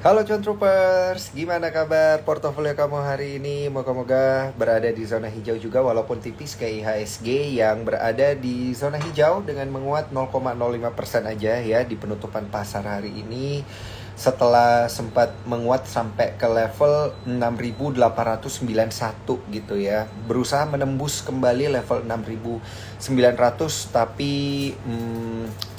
Halo Cuan Troopers, gimana kabar portofolio kamu hari ini? Moga-moga berada di zona hijau juga walaupun tipis kayak IHSG yang berada di zona hijau dengan menguat 0,05% aja ya di penutupan pasar hari ini setelah sempat menguat sampai ke level 6.891 gitu ya. Berusaha menembus kembali level 6.900 tapi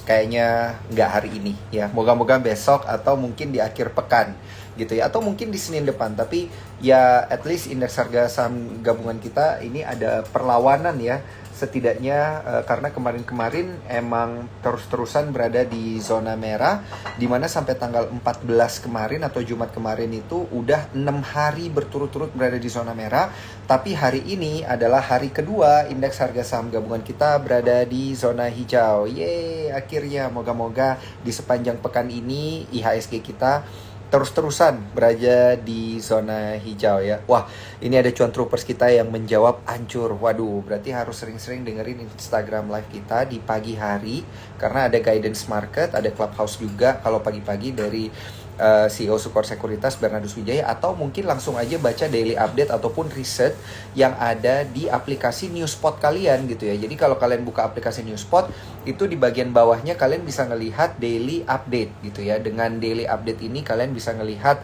kayaknya nggak hari ini ya. Moga-moga besok atau mungkin di akhir pekan gitu ya, atau mungkin di Senin depan. Tapi ya at least indeks harga saham gabungan kita ini ada perlawanan ya, setidaknya karena kemarin-kemarin emang terus-terusan berada di zona merah, dimana sampai tanggal 14 kemarin atau Jumat kemarin itu udah 6 hari berturut-turut berada di zona merah. Tapi hari ini adalah hari kedua indeks harga saham gabungan kita berada di zona hijau. Yeay, akhirnya moga-moga di sepanjang pekan ini IHSG kita terus-terusan berada di zona hijau ya. Wah, ini ada cuan troopers kita yang menjawab hancur. Waduh, berarti harus sering-sering dengerin Instagram live kita di pagi hari karena ada guidance market, ada clubhouse juga kalau pagi-pagi dari CEO Sukor Sekuritas Bernardus Wijaya, atau mungkin langsung aja baca daily update ataupun riset yang ada di aplikasi Newspot kalian gitu ya. Jadi kalau kalian buka aplikasi Newspot, itu di bagian bawahnya kalian bisa ngelihat daily update gitu ya. Dengan daily update ini kalian bisa ngelihat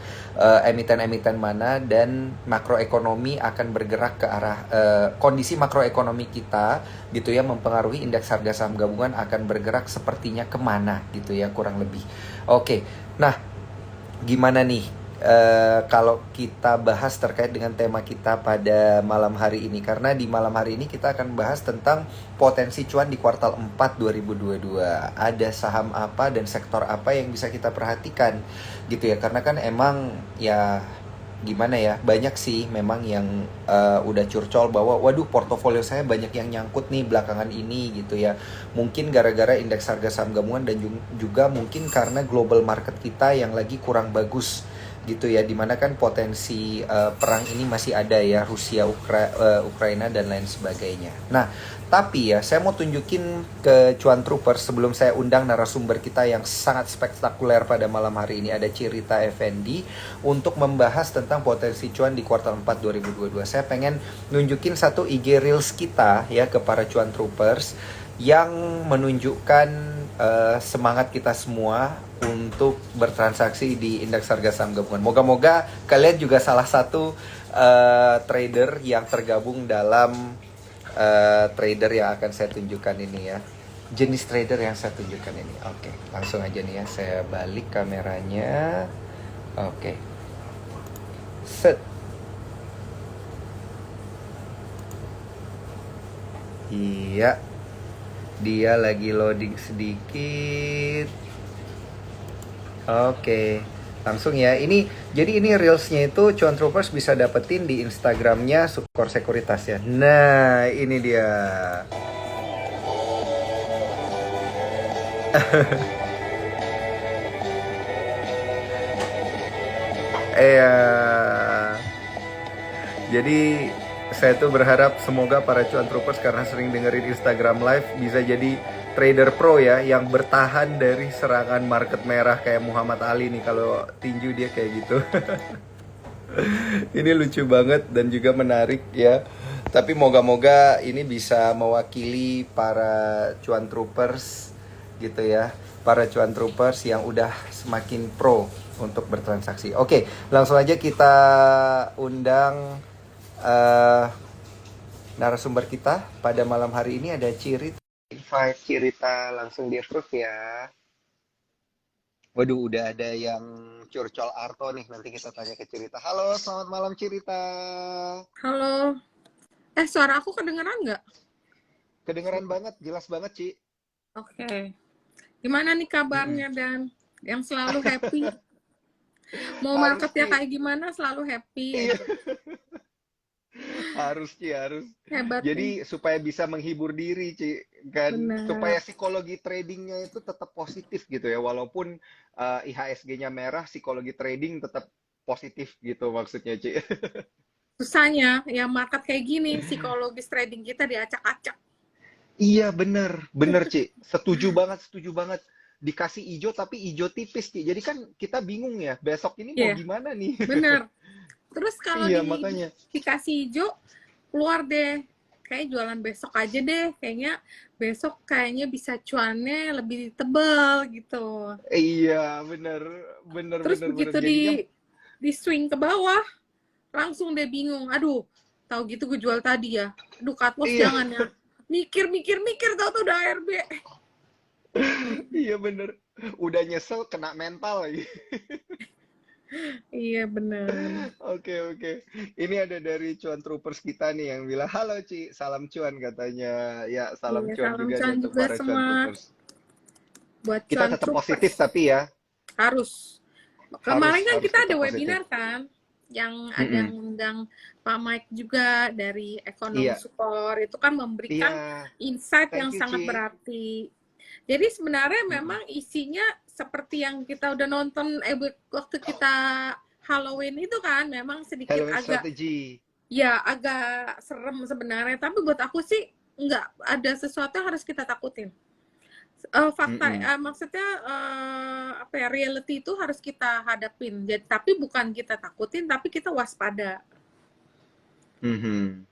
emiten-emiten mana dan makroekonomi akan bergerak ke arah kondisi makroekonomi kita gitu ya, mempengaruhi indeks harga saham gabungan akan bergerak sepertinya kemana gitu ya, kurang lebih. Oke, nah gimana nih kalau kita bahas terkait dengan tema kita pada malam hari ini? Karena di malam hari ini kita akan bahas tentang potensi cuan di kuartal 4 2022. Ada saham apa dan sektor apa yang bisa kita perhatikan gitu ya. Karena kan emang ya gimana ya, banyak sih memang yang udah curcol bahwa waduh portofolio saya banyak yang nyangkut nih belakangan ini gitu ya. Mungkin gara-gara indeks harga saham gabungan dan juga mungkin karena global market kita yang lagi kurang bagus gitu ya, dimana kan potensi perang ini masih ada ya, Rusia, Ukraina dan lain sebagainya. Nah, tapi ya saya mau tunjukin ke Cuan Trooper sebelum saya undang narasumber kita yang sangat spektakuler pada malam hari ini, ada Cirita Effendi, untuk membahas tentang potensi cuan di kuartal 4 2022. Saya pengen nunjukin satu IG Reels kita ya ke para Cuan Troopers yang menunjukkan semangat kita semua untuk bertransaksi di indeks harga saham gabungan. Moga-moga kalian juga salah satu trader yang tergabung dalam trader yang akan saya tunjukkan ini ya. Jenis trader yang saya tunjukkan ini. Oke, langsung aja nih ya, saya balik kameranya. Oke. Set. Iya, dia lagi loading sedikit. Oke, langsung ya. Jadi ini reelsnya itu Cuan Troopers bisa dapetin di Instagramnya Sukor Sekuritas ya. Nah, ini dia. Jadi saya tuh berharap semoga para Cuan Troopers karena sering dengerin Instagram Live bisa jadi trader pro ya, yang bertahan dari serangan market merah kayak Muhammad Ali nih, kalau tinju dia kayak gitu. Ini lucu banget dan juga menarik ya. Tapi moga-moga ini bisa mewakili para Cuan Troopers gitu ya. Para Cuan Troopers yang udah semakin pro untuk bertransaksi. Oke, langsung aja kita undang narasumber kita pada malam hari ini, ada Cirita. Invite Cirita langsung di approve ya. Waduh, udah ada yang curcol Arto nih. Nanti kita tanya ke Cirita. Halo, selamat malam Cirita. Halo, suara aku kedengeran nggak? Kedengeran banget, jelas banget, Ci. Oke. Gimana nih Mm-mm. kabarnya, Dan? Yang selalu happy. Mau Harus, marketnya Ci. kayak gimana, selalu happy Iya, aja. harus, Ci, harus. Hebat nih. Jadi supaya bisa menghibur diri, Ci, kan, supaya Benar. psikologi tradingnya itu tetap positif gitu ya. Walaupun IHSG-nya merah, psikologi trading tetap positif gitu maksudnya, Ci. Susahnya, ya market kayak gini, psikologis trading kita diacak-acak. Iya, bener, bener, Ci. Setuju banget, setuju banget. dikasih hijau tapi hijau tipis, Ci. Jadi kan kita bingung ya, besok ini mau Iya, gimana nih? bener. Terus kalau Iya, makanya. dikasih hijau, keluar deh. Kayak jualan besok aja deh. Kayaknya besok kayaknya bisa cuannya lebih tebal gitu. Iya, bener, bener, Terus bener, bener. begitu Jadinya, di swing ke bawah, langsung deh bingung. Aduh, tahu gitu gue jual tadi ya. Aduh, cut loss iya, jangan ya. Mikir, mikir, mikir, tahu tuh udah ARB. iya bener. Udah nyesel kena mental lagi. Iya, bener. Oke, oke. Ini ada dari cuan troopers kita nih yang bilang, halo Ci, salam cuan katanya. Ya, salam Iya, cuan salam juga nih cuan untuk juga para cuan semua. troopers. Buat Kita cuan tetap positif troopers. tapi ya, Harus. harus Kemarin kan harus kita ada tetap positif. webinar kan, yang ada Mm-mm. ngundang Pak Mike juga dari Ekonom Iya, Support. Itu kan memberikan iya. insight yang Thank you, sangat Ci. berarti. Jadi sebenarnya Mm-mm. memang isinya seperti yang kita udah nonton waktu kita Halloween itu kan, memang sedikit Halloween agak, strategy. ya agak serem sebenarnya. Tapi buat aku sih nggak ada sesuatu yang harus kita takutin. Fakta, Mm-mm. maksudnya apa ya, reality itu harus kita hadapin. Jadi, tapi bukan kita takutin, tapi kita waspada. Mhm.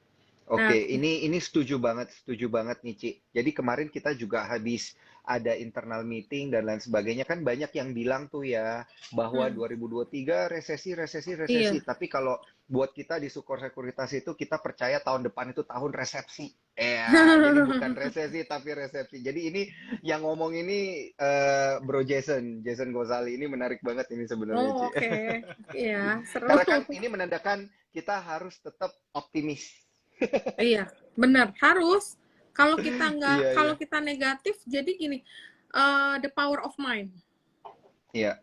Nah, Oke, ini setuju banget nih, Ci. Jadi kemarin kita juga habis ada internal meeting dan lain sebagainya kan banyak yang bilang tuh ya bahwa hmm, 2023 resesi, resesi, resesi. iya. Tapi kalau buat kita di Sukor Sekuritas itu kita percaya tahun depan itu tahun resepsi. Jadi bukan resesi tapi resepsi. Jadi ini yang ngomong ini Bro Jason, Jason Gozali ini menarik banget ini sebenarnya, Oh, Ci. oke. Iya, seru. Karena kan ini menandakan kita harus tetap optimis. Iya, benar. Harus. Kalau kita nggak, Iya, iya. kalau kita negatif, jadi gini, the power of mind. Iya,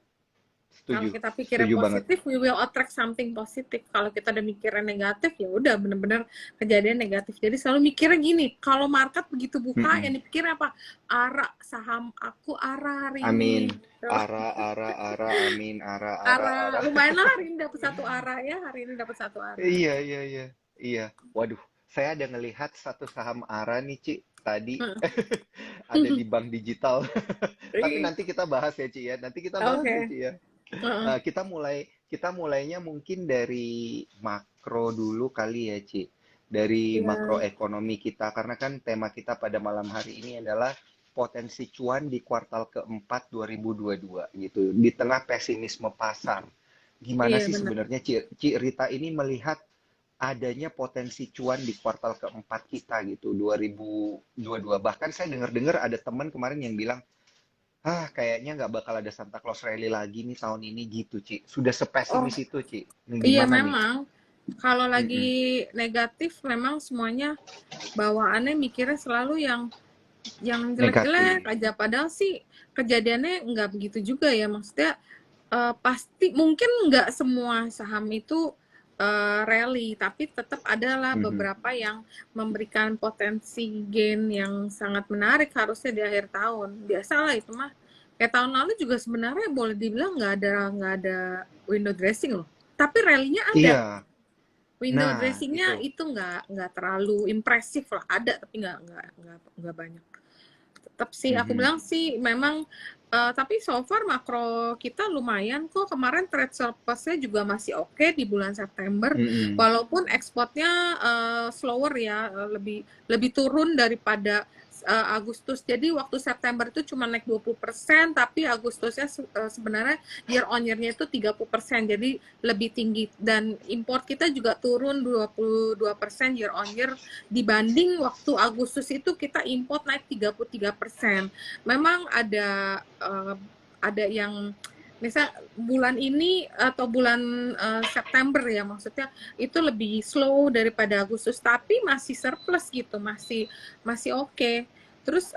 Kalau setuju. kita pikirnya Setuju banget. positif, we will attract something positif. Kalau kita udah mikirnya negatif, ya udah bener-bener kejadian negatif. Jadi selalu mikirnya gini, kalau market begitu buka, Mm-mm. yang dipikirnya apa? ARA, saham aku ARA hari Amin. ini. Ara, ara, ara, amin. Ara, ara, ARA, ara. lumayan lah hari ini dapat satu ARA ya, hari ini dapat satu ARA. Iya, iya, iya. Iya. Waduh, saya ada ngelihat satu saham Ara nih, Ci. Tadi ada di bank digital. Tapi nanti kita bahas ya, Ci ya. Nanti kita bahas ya, Oke. Ci ya. Kita mulainya mungkin dari makro dulu kali ya, Ci. Dari Iya, makroekonomi kita karena kan tema kita pada malam hari ini adalah potensi cuan di kuartal keempat 2022 gitu. Di tengah pesimisme pasar. Gimana iya sih benar. sebenarnya Ci Rita ini melihat adanya potensi cuan di kuartal keempat kita gitu 2022. Bahkan saya dengar-dengar ada teman kemarin yang bilang, ah, kayaknya nggak bakal ada Santa Claus Rally lagi nih tahun ini gitu, Ci. Sudah Oh, sepesimis itu, Ci. Ini iya gimana nih? memang. Kalau Mm-mm. lagi negatif, memang semuanya bawaannya mikirnya selalu yang jelek-jelek Negatif. aja, padahal sih kejadiannya nggak begitu juga ya. Maksudnya pasti mungkin nggak semua saham itu rally, tapi tetap adalah Mhm. beberapa yang memberikan potensi gain yang sangat menarik harusnya di akhir tahun. Biasalah itu mah. Kayak tahun lalu juga sebenarnya boleh dibilang nggak ada window dressing loh. Tapi rally-nya ada. Iya. Window Nah, dressing-nya itu. itu nggak terlalu impresif lah, ada tapi nggak banyak. Tetap sih aku Mhm. bilang sih memang tapi so far makro kita lumayan kok. Kemarin trade surplusnya juga masih oke di bulan September, Mhm. walaupun ekspornya slower ya, lebih lebih turun daripada Agustus. Jadi waktu September itu cuma naik 20%, tapi Agustusnya sebenarnya year on year-nya itu 30%. Jadi lebih tinggi, dan import kita juga turun 22% year on year dibanding waktu Agustus itu kita import naik 33%. Memang ada yang misal bulan ini atau bulan September ya, maksudnya itu lebih slow daripada Agustus, tapi masih surplus gitu, masih masih oke. Terus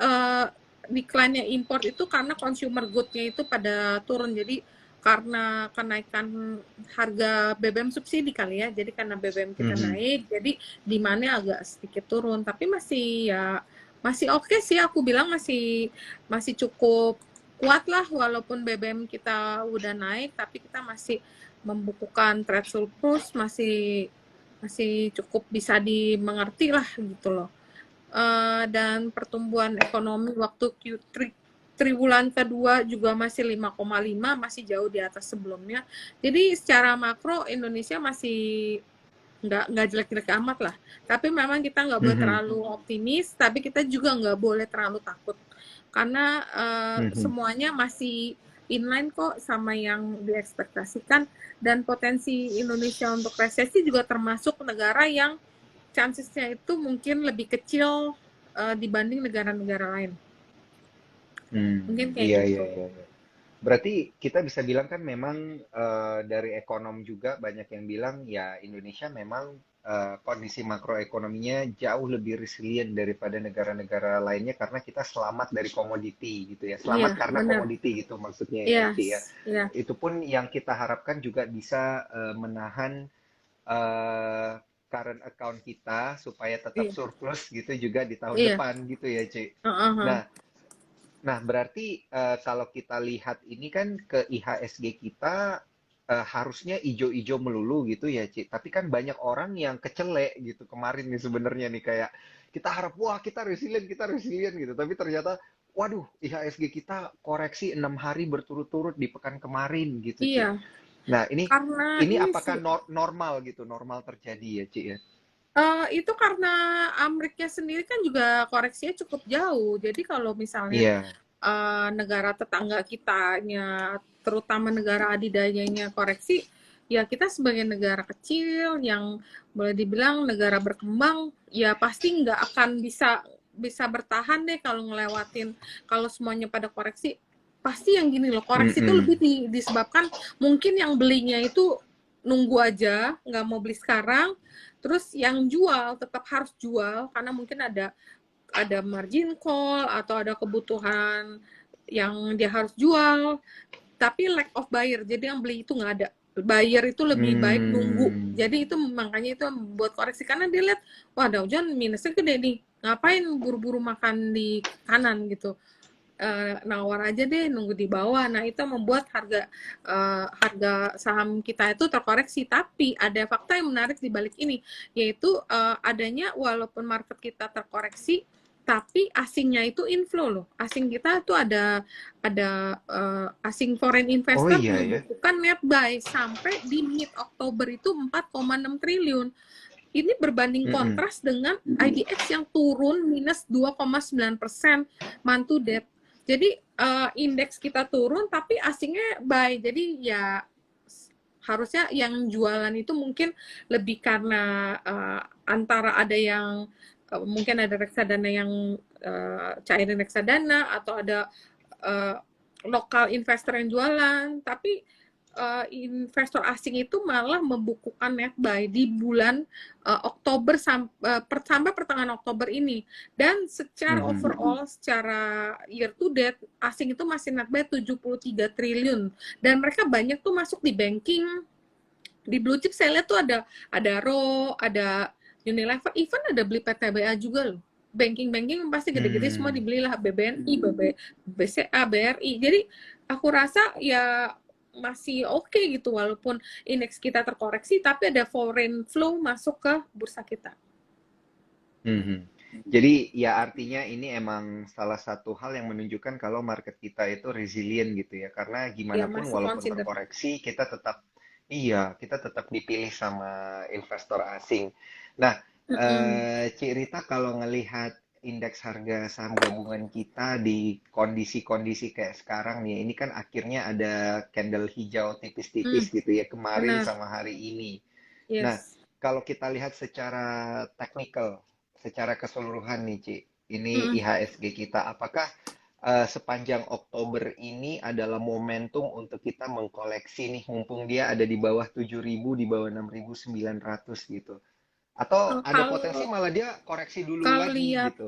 decline-nya import itu karena consumer good-nya itu pada turun, jadi karena kenaikan harga BBM subsidi kali ya, jadi karena BBM kita Mhm. naik, jadi demand-nya agak sedikit turun, tapi masih ya masih oke sih, aku bilang masih masih cukup kuat lah, walaupun BBM kita udah naik, tapi kita masih membukukan trade surplus, masih masih cukup bisa dimengerti lah gitu loh. Dan pertumbuhan ekonomi waktu Q3 triwulan kedua juga masih 5,5, masih jauh di atas sebelumnya. Jadi secara makro Indonesia masih nggak jelek-jelek amat lah. Tapi memang kita nggak boleh Mhm, terlalu optimis, tapi kita juga nggak boleh terlalu takut. Karena mhm. semuanya masih inline kok sama yang diekspektasikan, dan potensi Indonesia untuk resesi juga termasuk negara yang chancesnya itu mungkin lebih kecil dibanding negara-negara lain. Mungkin kayak Iya, iya, gitu. iya, iya. Berarti kita bisa bilang kan memang dari ekonom juga banyak yang bilang ya Indonesia memang kondisi makroekonominya jauh lebih resilient daripada negara-negara lainnya karena kita selamat dari komoditi gitu ya. Iya, Selamat karena benar. komoditi gitu maksudnya ya, Iya, Ci ya. iya, Itu pun yang kita harapkan juga bisa menahan eh, current account kita supaya tetap iya, surplus gitu juga di tahun iya. depan gitu ya, Ci. Heeh. Nah, Nah, berarti kalau kita lihat ini kan ke IHSG kita harusnya ijo-ijo melulu gitu ya, Ci. Tapi kan banyak orang yang kecelek gitu kemarin nih sebenarnya nih kayak kita harap wah kita resilient gitu. Tapi ternyata waduh IHSG kita koreksi 6 hari berturut-turut di pekan kemarin gitu, Ci. Iya, Nah, karena ini ini apakah sih, normal gitu, normal terjadi ya, Ci ya? itu karena Amerika sendiri kan juga koreksinya cukup jauh. Jadi kalau misalnya Iya. negara tetangga kitanya, terutama negara adidayanya koreksi, ya kita sebagai negara kecil yang boleh dibilang negara berkembang, ya pasti nggak akan bisa bisa bertahan deh kalau ngelewatin, kalau semuanya pada koreksi. Pasti yang gini loh, koreksi itu lebih Mm-mm. disebabkan mungkin yang belinya itu nunggu aja, nggak mau beli sekarang, terus yang jual tetap harus jual karena mungkin ada margin call atau ada kebutuhan yang dia harus jual, tapi lack of buyer, jadi yang beli itu nggak ada. Buyer itu lebih baik nunggu, Hmm. jadi itu makanya itu buat koreksi karena dia lihat wah Dow Jones minusnya gede nih, ngapain buru-buru makan di kanan gitu. Nawar aja deh nunggu di bawah. Nah itu membuat harga saham kita itu terkoreksi. Tapi ada fakta yang menarik di balik ini, yaitu adanya walaupun market kita terkoreksi, tapi asingnya itu inflow loh. Asing kita tuh asing foreign Oh investor iya ya. membukukan net buy sampai di mid Oktober itu 4,6 triliun. Ini berbanding Mm-mm. kontras dengan IDX yang turun minus 2,9% month to date. Jadi indeks kita turun tapi asingnya buy. Jadi ya harusnya yang jualan itu mungkin lebih karena antara ada yang mungkin ada reksadana yang cairin reksadana atau ada uh, lokal investor yang jualan, tapi investor asing itu malah membukukan net buy di bulan Oktober sampai pertengahan Oktober ini. Dan secara Mhm. overall, secara year to date, asing itu masih net buy 73 triliun. Dan mereka banyak tuh masuk di banking, di blue chip saya lihat tuh ada RO, ada Unilever, even ada beli PTBA juga loh. Banking-banking pasti gede-gede semua Hmm. dibelilah, BBNI, BCA, BRI. Jadi aku rasa ya masih oke gitu walaupun indeks kita terkoreksi tapi ada foreign flow masuk ke bursa kita. Mhm. Jadi ya artinya ini emang salah satu hal yang menunjukkan kalau market kita itu resilient gitu ya. Karena Ya gimana pun masih walaupun consider. terkoreksi kita tetap iya, kita tetap dipilih sama investor asing. Nah, Mm -mm. Cik Rita kalau ngelihat indeks harga saham gabungan kita di kondisi-kondisi kayak sekarang nih, ini kan akhirnya ada candle hijau tipis-tipis Mm, gitu ya kemarin benar. sama hari ini. Nah, Yes. kalau kita lihat secara teknikal, secara keseluruhan nih, Ci, ini Mm -mm. IHSG kita, apakah sepanjang Oktober ini adalah momentum untuk kita mengkoleksi nih, mumpung dia ada di bawah 7.000, di bawah 6.900 gitu. Atau ada potensi Kalau malah dia koreksi dulu kalau lagi lihat, gitu.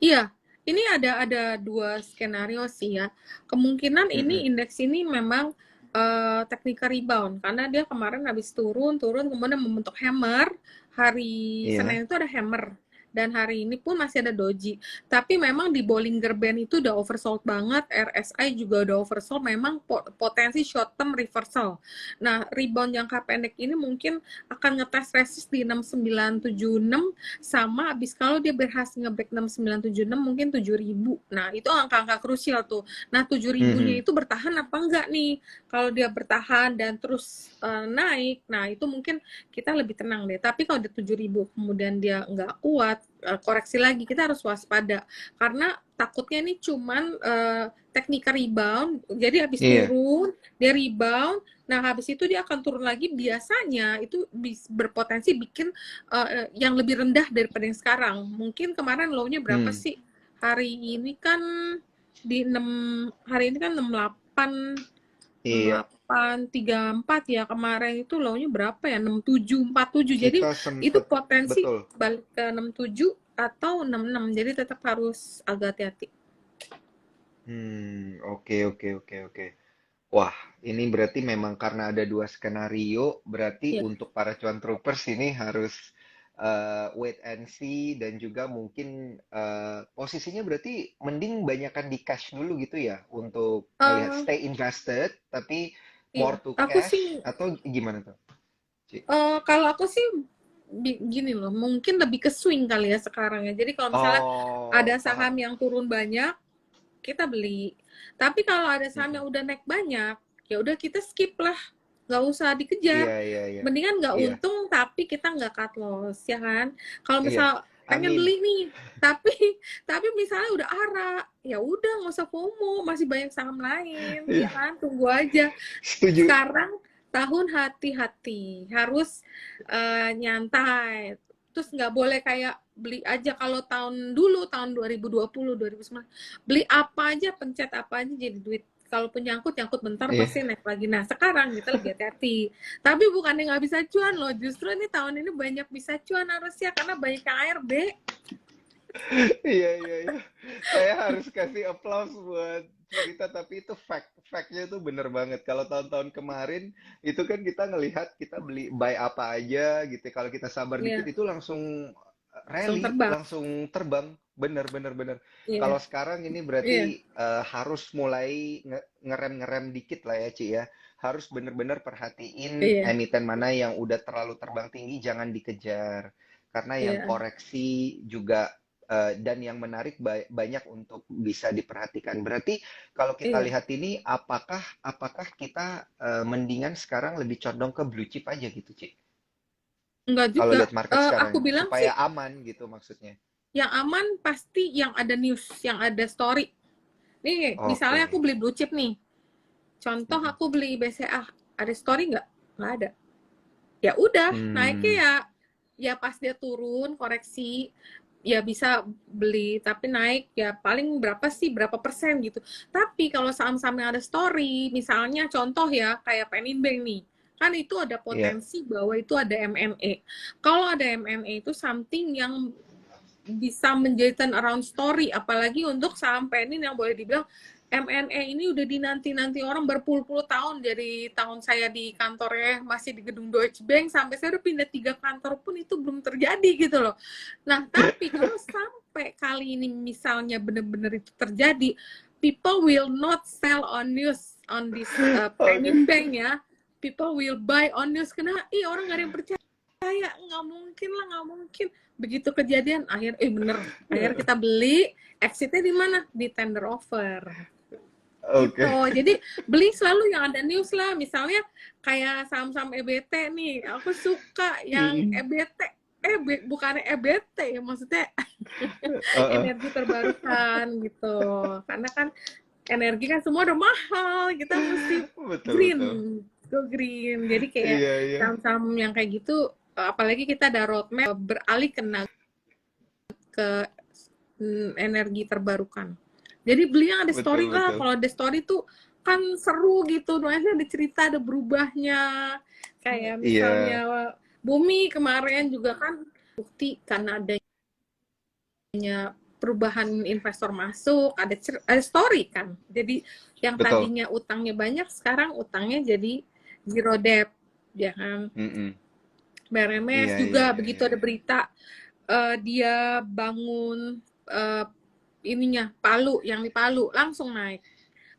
iya, ini ada dua skenario sih ya. Kemungkinan ini Mm-mm. indeks ini memang technical rebound karena dia kemarin habis turun, kemudian membentuk hammer. Hari Iya. Senin itu ada hammer dan hari ini pun masih ada doji. Tapi memang di Bollinger Band itu udah oversold banget, RSI juga udah oversold, memang potensi short term reversal. Nah, rebound jangka pendek ini mungkin akan ngetes resist di 6976, sama abis kalau dia berhasil nge-break 6976 mungkin 7000. Nah, itu angka-angka krusial tuh. Nah, 7000-nya itu bertahan apa enggak nih? Kalau dia bertahan dan terus naik, nah itu mungkin kita lebih tenang deh. Tapi kalau di 7000 kemudian dia nggak kuat, koreksi lagi, kita harus waspada. Karena takutnya ini cuman teknik rebound, jadi habis turun, dia rebound, nah habis itu dia akan turun lagi, biasanya itu berpotensi bikin yang lebih rendah daripada yang sekarang. Mungkin kemarin low-nya berapa sih? Hari ini kan di 6, hari ini kan 68, 834 ya, kemarin itu low-nya berapa ya, 6747. Jadi itu potensi balik ke 67 atau 66, jadi tetap harus agak hati-hati. Oke. Wah, ini berarti memang karena ada dua skenario, berarti untuk para cuan troopers ini harus wait and see, dan juga mungkin posisinya berarti mending banyakan di cash dulu gitu ya, untuk melihat stay invested tapi more to cash, atau gimana tuh? Kalau aku sih gini loh, mungkin lebih ke swing kali ya sekarang ya. Jadi kalau misalnya ada saham yang turun banyak, kita beli. Tapi kalau ada saham yang udah naik banyak, ya udah kita skip lah, nggak usah dikejar. Mendingan nggak untung tapi kita nggak cut loss, ya kan? Kalau misal pengen beli nih, tapi misalnya udah ARA, ya udah nggak usah FOMO, masih banyak saham lain, ya kan? Tunggu aja. Setuju. Sekarang tahun hati-hati, harus nyantai. Terus nggak boleh kayak beli aja kalau tahun dulu, tahun 2020, 2019, beli apa aja, pencet apa aja jadi duit. Kalaupun nyangkut bentar pasti naik lagi. Nah, sekarang kita lebih hati-hati. Tapi bukannya nggak bisa cuan loh, justru ini tahun ini banyak bisa cuan harusnya, karena banyak yang ARB. Iya. Saya harus kasih applause buat cerita, tapi itu fact-nya itu bener banget. Kalau tahun-tahun kemarin itu kan kita ngelihat kita beli buy apa aja gitu. Kalau kita sabar dikit itu langsung rally, langsung terbang. Bener. Kalau sekarang ini berarti harus mulai ngerem dikit lah ya, Ci ya. Harus bener-bener perhatiin emiten mana yang udah terlalu terbang tinggi, jangan dikejar. Karena yang koreksi juga dan yang menarik banyak untuk bisa diperhatikan. Berarti kalau kita lihat ini, apakah kita mendingan sekarang lebih condong ke blue chip aja gitu, Ci? Enggak juga. Kalau lihat market sekarang, aku bilang supaya sih, aman gitu maksudnya. Yang aman pasti yang ada news, yang ada story. Nih, misalnya aku beli blue chip nih. Contoh aku beli BCA, ada story nggak? Nggak ada. Ya udah, naiknya ya pas dia turun, koreksi, ya bisa beli, tapi naik ya paling berapa persen gitu. Tapi kalau saham-saham yang ada story, misalnya contoh ya kayak Penin Bank nih, kan itu ada potensi bahwa itu ada M&A. Kalau ada M&A itu something yang bisa menjadi turnaround story, apalagi untuk saham Penin yang boleh dibilang M&A ini udah dinanti-nanti orang berpuluh-puluh tahun. Dari tahun saya di kantornya masih di gedung Deutsche Bank, sampai saya udah pindah 3 kantor pun itu belum terjadi gitu loh. Nah, tapi kalau sampai kali ini misalnya benar-benar itu terjadi, people will not sell on news on this Penin Bank ya. People will buy on news, karena orang nggak ada yang percaya. Nggak mungkin. Begitu kejadian, akhir kita beli, exitnya di mana? Di tender offer. Gitu. Jadi beli selalu yang ada news lah. Misalnya kayak saham-saham EBT nih, aku suka yang EBT, bukan EBT ya, maksudnya energi terbarukan gitu. Karena kan energi kan semua udah mahal, kita mesti green. Go green. Jadi kayak saham-saham yang kayak gitu, apalagi kita ada roadmap beralih ke energi terbarukan. Jadi beli yang ada story lah. Kalau ada story tuh kan seru gitu. Nuansnya ada cerita, ada berubahnya. Kayak misalnya Bumi kemarin juga kan bukti karena adanya perubahan investor masuk, ada story kan. Jadi yang tadinya utangnya banyak, sekarang utangnya jadi zero debt, ya kan. BRMS juga begitu ada berita dia bangun ininya Palu, yang di Palu langsung naik.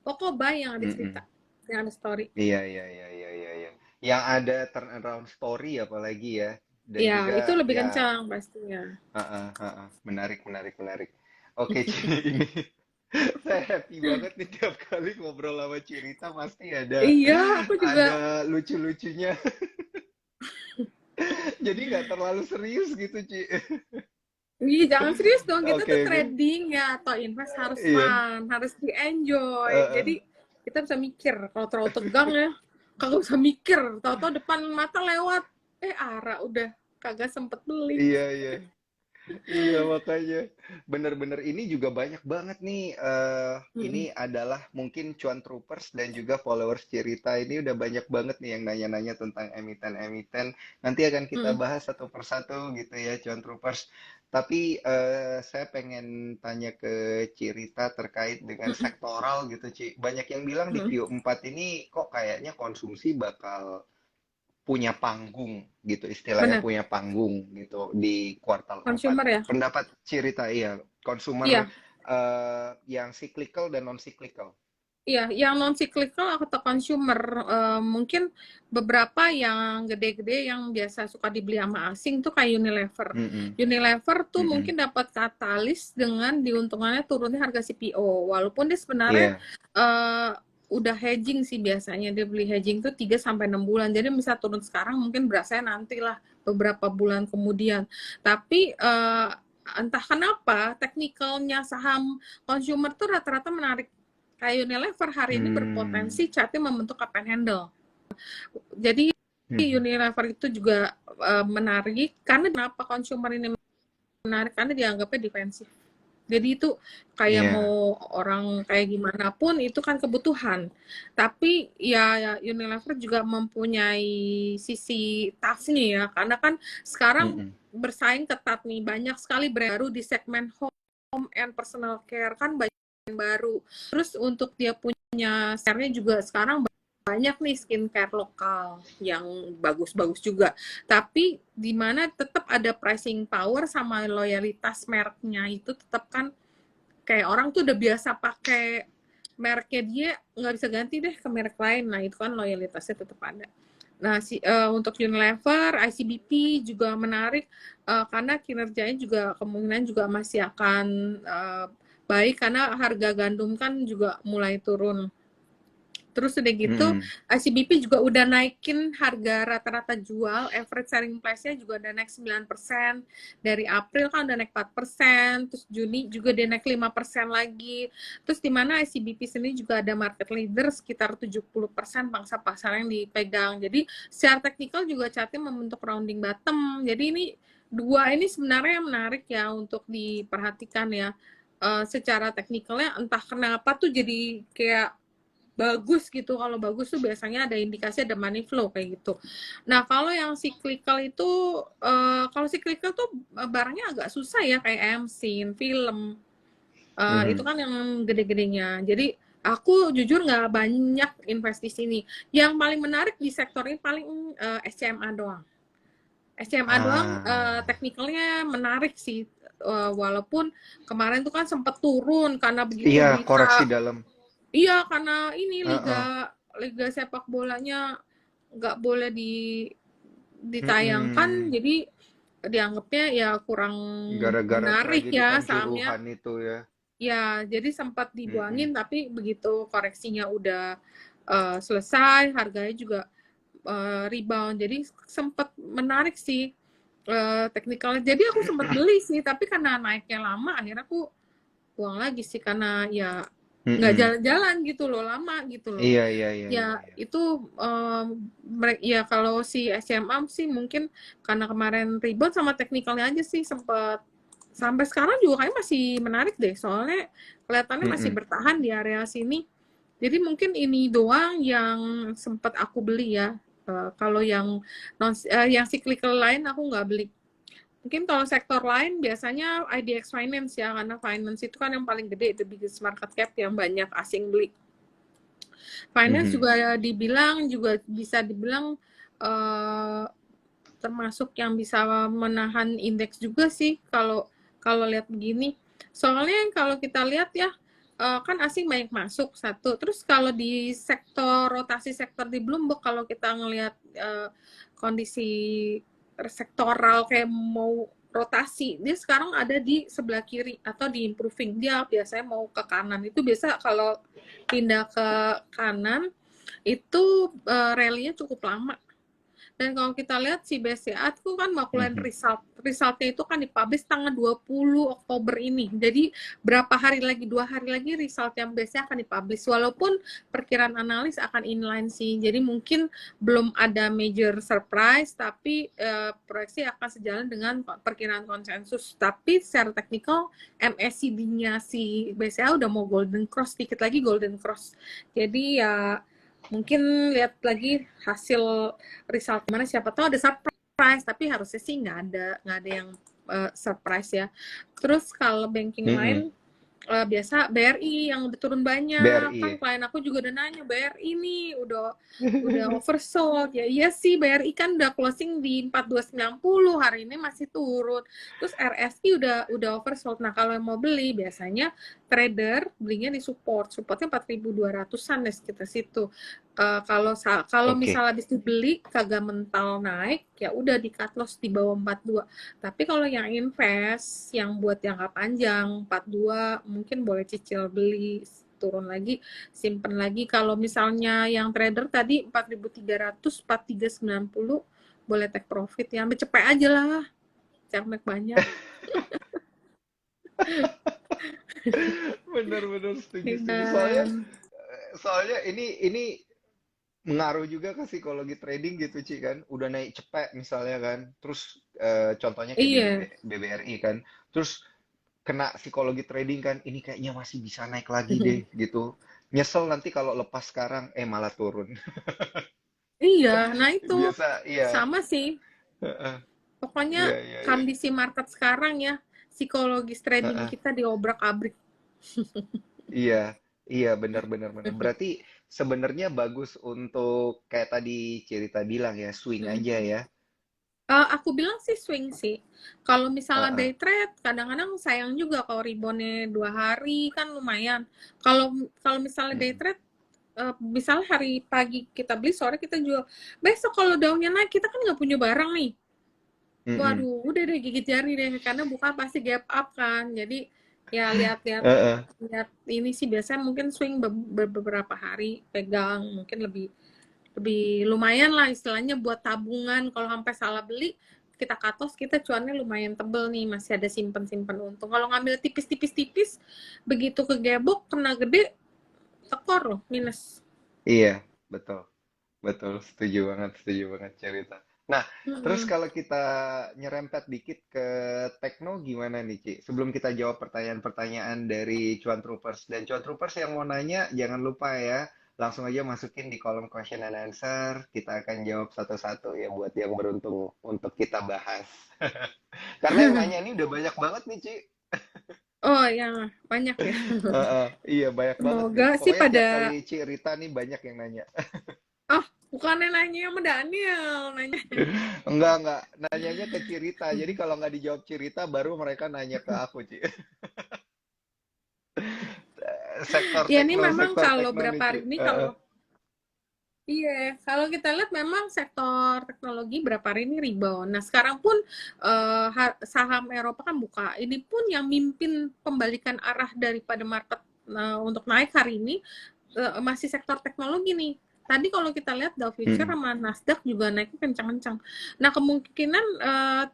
Koko Bay yang ada cerita, Mm-mm. yang ada story. Iya, iya, iya, iya, iya, iya. Yang ada turnaround story apalagi ya. Dan Ya, juga itu lebih ya, kencang pastinya. menarik, menarik, menarik. Oke, Ci, ini saya happy banget nih tiap kali ngobrol sama Cirita pasti Iya, aku juga. ada lucu-lucunya. Jadi nggak terlalu serius gitu, Ci. Iya, jangan serius dong. Kita Oke, tuh oke. trading ya atau invest harus Iya. fun, harus di enjoy. Heeh. Jadi kita bisa mikir. Kalau terlalu tegang ya, kagak bisa mikir. Tahu-tahu depan mata lewat, arah udah kagak sempet beli. Iya, iya. Iya, makanya bener-bener ini juga banyak banget nih. Ini Mm-mm. adalah mungkin cuan troopers dan juga followers Cerita ini udah banyak banget nih yang nanya-nanya tentang emiten-emiten. Nanti akan kita Mm-mm. bahas satu persatu gitu ya, cuan troopers. Tapi saya pengen tanya ke Cirita terkait dengan Mm-mm. sektoral gitu, Ci. Banyak yang bilang di Mm-mm. Q4 ini kok kayaknya konsumsi bakal punya panggung gitu, istilahnya Bener, punya panggung gitu di kuartal 4. consumer ya. Pendapat Cirita, iya, consumer Iya, yang cyclical dan non cyclical. iya, yang non cyclical atau consumer, mungkin beberapa yang gede-gede yang biasa suka dibeli sama asing tuh kayak Unilever. Mm-mm. Unilever tuh Mm-mm. mungkin dapat katalis dengan diuntungannya turunnya harga CPO. Walaupun dia sebenarnya Iya. uh, udah hedging sih, biasanya dia beli hedging tuh 3 sampai 6 bulan. Jadi bisa turun sekarang mungkin berasanya nantilah beberapa bulan kemudian. Tapi entah kenapa teknikalnya saham consumer tuh rata-rata menarik. Kayak Unilever hari ini Hmm. berpotensi catnya membentuk up and handle. Jadi Mhm. Unilever itu juga menarik karena kenapa consumer ini menarik, karena dianggapnya defensif. Jadi itu kayak Iya. mau orang kayak gimana pun itu kan kebutuhan. Tapi ya Unilever juga mempunyai sisi tough-nya ya, karena kan sekarang Mm-mm. bersaing ketat nih, banyak sekali brand baru di segmen home and personal care, kan banyak yang baru. Terus untuk dia punya share-nya juga sekarang banyak nih skincare lokal yang bagus-bagus juga. Tapi di mana tetap ada pricing power sama loyalitas mereknya itu tetap kan, kayak orang tuh udah biasa pakai mereknya dia, nggak bisa ganti deh ke merek lain. Nah, itu kan loyalitasnya tetap ada. Nah, untuk Unilever, ICBP juga menarik karena kinerjanya juga kemungkinan juga masih akan baik karena harga gandum kan juga mulai turun. Terus udah gitu, Mm-mm. ICBP juga udah naikin harga rata-rata jual, average selling price-nya juga udah naik 9%. Dari April kan udah naik 4%, terus Juni juga dia naik 5% lagi. Terus di mana ICBP sendiri juga ada market leader sekitar 70% pangsa pasar yang dipegang. Jadi secara teknikal juga chartnya membentuk rounding bottom. Jadi ini dua ini sebenarnya menarik ya untuk diperhatikan ya. Secara teknikalnya entah kenapa tuh jadi kayak bagus gitu. Kalau bagus tuh biasanya ada indikasi ada money flow kayak gitu. Nah, kalau yang cyclical itu kalau cyclical tuh barangnya agak susah ya, kayak MSIN, film. Itu Mhm. kan yang gede-gedenya. Jadi aku jujur nggak banyak invest di sini. Yang paling menarik di sektor ini paling SCMA doang. SCMA doang Ah. teknikalnya menarik sih. Walaupun kemarin tuh kan sempat turun karena begitu Iya, koreksi berita. dalam. Iya, karena ini Heeh. liga liga sepak bolanya nggak boleh ditayangkan, Mm-mm. jadi dianggapnya ya kurang Gara-gara menarik tragedi ya sahamnya. Kanjuruhan itu ya. Ya, jadi sempat Mm-mm. dibuangin, tapi begitu koreksinya udah selesai, harganya juga rebound. Jadi sempat menarik sih teknikalnya. Jadi aku sempat beli sih, tapi karena naiknya lama, akhirnya aku buang lagi sih karena ya nggak Mm-mm. jalan-jalan gitu loh, lama gitu loh. Iya, iya, iya, iya, Ya iya. itu ya kalau si SMA sih mungkin karena kemarin ribet sama teknikalnya aja sih, sempat sampai sekarang juga kayaknya masih menarik deh, soalnya kelihatannya masih Mm-mm. bertahan di area sini. Jadi mungkin ini doang yang sempat aku beli ya. Kalau yang yang cyclical lain aku nggak beli. Mungkin kalau sektor lain biasanya IDX Finance ya, karena finance itu kan yang paling gede, the biggest market cap yang banyak asing beli. Finance Mhm. juga ya dibilang, juga bisa dibilang uh, termasuk yang bisa menahan indeks juga sih kalau kalau lihat begini. Soalnya kalau kita lihat ya, kan asing banyak masuk satu. Terus kalau di sektor rotasi sektor di Bloomberg kalau kita ngelihat kondisi sektoral kayak mau rotasi, dia sekarang ada di sebelah kiri atau di improving. Dia biasanya mau ke kanan. Itu biasa kalau pindah ke kanan itu rally-nya cukup lama. Dan kalau kita lihat si BCA itu kan bakalan resultnya itu kan dipublish tanggal 20 Oktober ini. Jadi berapa hari lagi, 2 hari lagi result yang BCA akan dipublish. Walaupun perkiraan analis akan inline sih. Jadi mungkin belum ada major surprise, tapi proyeksi akan sejalan dengan perkiraan konsensus. Tapi secara teknikal MACD-nya si BCA udah mau golden cross, dikit lagi golden cross. Jadi ya mungkin lihat lagi hasil result mana, siapa tahu ada surprise, tapi harusnya sih nggak ada yang surprise ya. Terus kalau banking lain biasa BRI yang udah turun banyak. BRI. Kan klien aku juga udah nanya, BRI nih udah oversold. Ya iya sih, BRI kan udah closing di 4290, hari ini masih turun. Terus RSI udah oversold. Nah, kalau yang mau beli biasanya trader belinya di supportnya 4.200-an ya sekitar situ. Kalau misalnya habis dibeli kagak mental naik, ya udah di cut loss di bawah 42. Tapi kalau yang invest, yang buat jangka panjang 42 mungkin boleh cicil beli, turun lagi, simpen lagi. Kalau misalnya yang trader tadi 4.300, 4.390 boleh take profit ya, ambil cepet aja lah, jangan banyak. Bener-bener setuju. Dan Soalnya ini mengaruh juga ke psikologi trading gitu Ci kan, udah naik cepet misalnya kan, terus contohnya kayak di iya. BBRI kan, terus kena psikologi trading kan, ini kayaknya masih bisa naik lagi deh gitu, nyesel nanti kalau lepas sekarang malah turun. Iya, nah itu Biasa, iya. sama sih. Heeh. Pokoknya Iya, iya, iya. kondisi market sekarang ya, psikologis trading Heeh. kita diobrak-abrik. Iya, iya, benar-benar benar. Berarti sebenarnya bagus untuk kayak tadi cerita bilang ya, swing aja ya. Aku bilang sih swing sih. Kalau misalnya Heeh. day trade, kadang-kadang sayang juga kalau reboundnya 2 hari kan lumayan. Kalau kalau misalnya day Mm-mm. trade, misalnya hari pagi kita beli, sore kita jual. Besok kalau daunnya naik, kita kan nggak punya barang nih. Mm-mm. Waduh, udah deh gigit jari deh, karena bukan pasti gap up kan. Jadi ya lihat-lihat Heeh. lihat ini sih biasanya mungkin swing beberapa hari pegang, mungkin lebih lebih lumayan lah istilahnya buat tabungan. Kalau sampai salah beli kita katos, kita cuannya lumayan tebel nih, masih ada simpen-simpen untung. Kalau ngambil tipis-tipis-tipis begitu kegebok kena gede, tekor loh, minus. Iya, betul. Betul, setuju banget cerita. Nah, terus Mm-mm. kalau kita nyerempet dikit ke Tekno gimana nih, Ci? Sebelum kita jawab pertanyaan-pertanyaan dari Cuan Troopers. Dan Cuan Troopers yang mau nanya, jangan lupa ya, langsung aja masukin di kolom question and answer. Kita akan jawab satu-satu ya buat yang beruntung untuk kita bahas. Karena yang nanya ini udah banyak banget nih, Ci. Oh ya, banyak ya. Iya, banyak banget nih. Semoga sih Pokoknya tiap pada. kali Ci Rita nih banyak yang nanya. Ah, bukannya nanya sama Daniel, nanya. Enggak. Nanyanya ke Cirita. Jadi kalau nggak dijawab Cirita, baru mereka nanya ke aku, Ci. Ya ini memang Sektor kalau tekno berapa nih, Ci. hari ini kalau iya, kalau kita lihat memang sektor teknologi berapa hari ini rebound. Nah, sekarang pun saham Eropa kan buka. Ini pun yang mimpin pembalikan arah daripada market untuk naik hari ini masih sektor teknologi nih. Tadi kalau kita lihat Dow Future Mm-mm. sama Nasdaq juga naiknya kencang-kencang. Nah, kemungkinan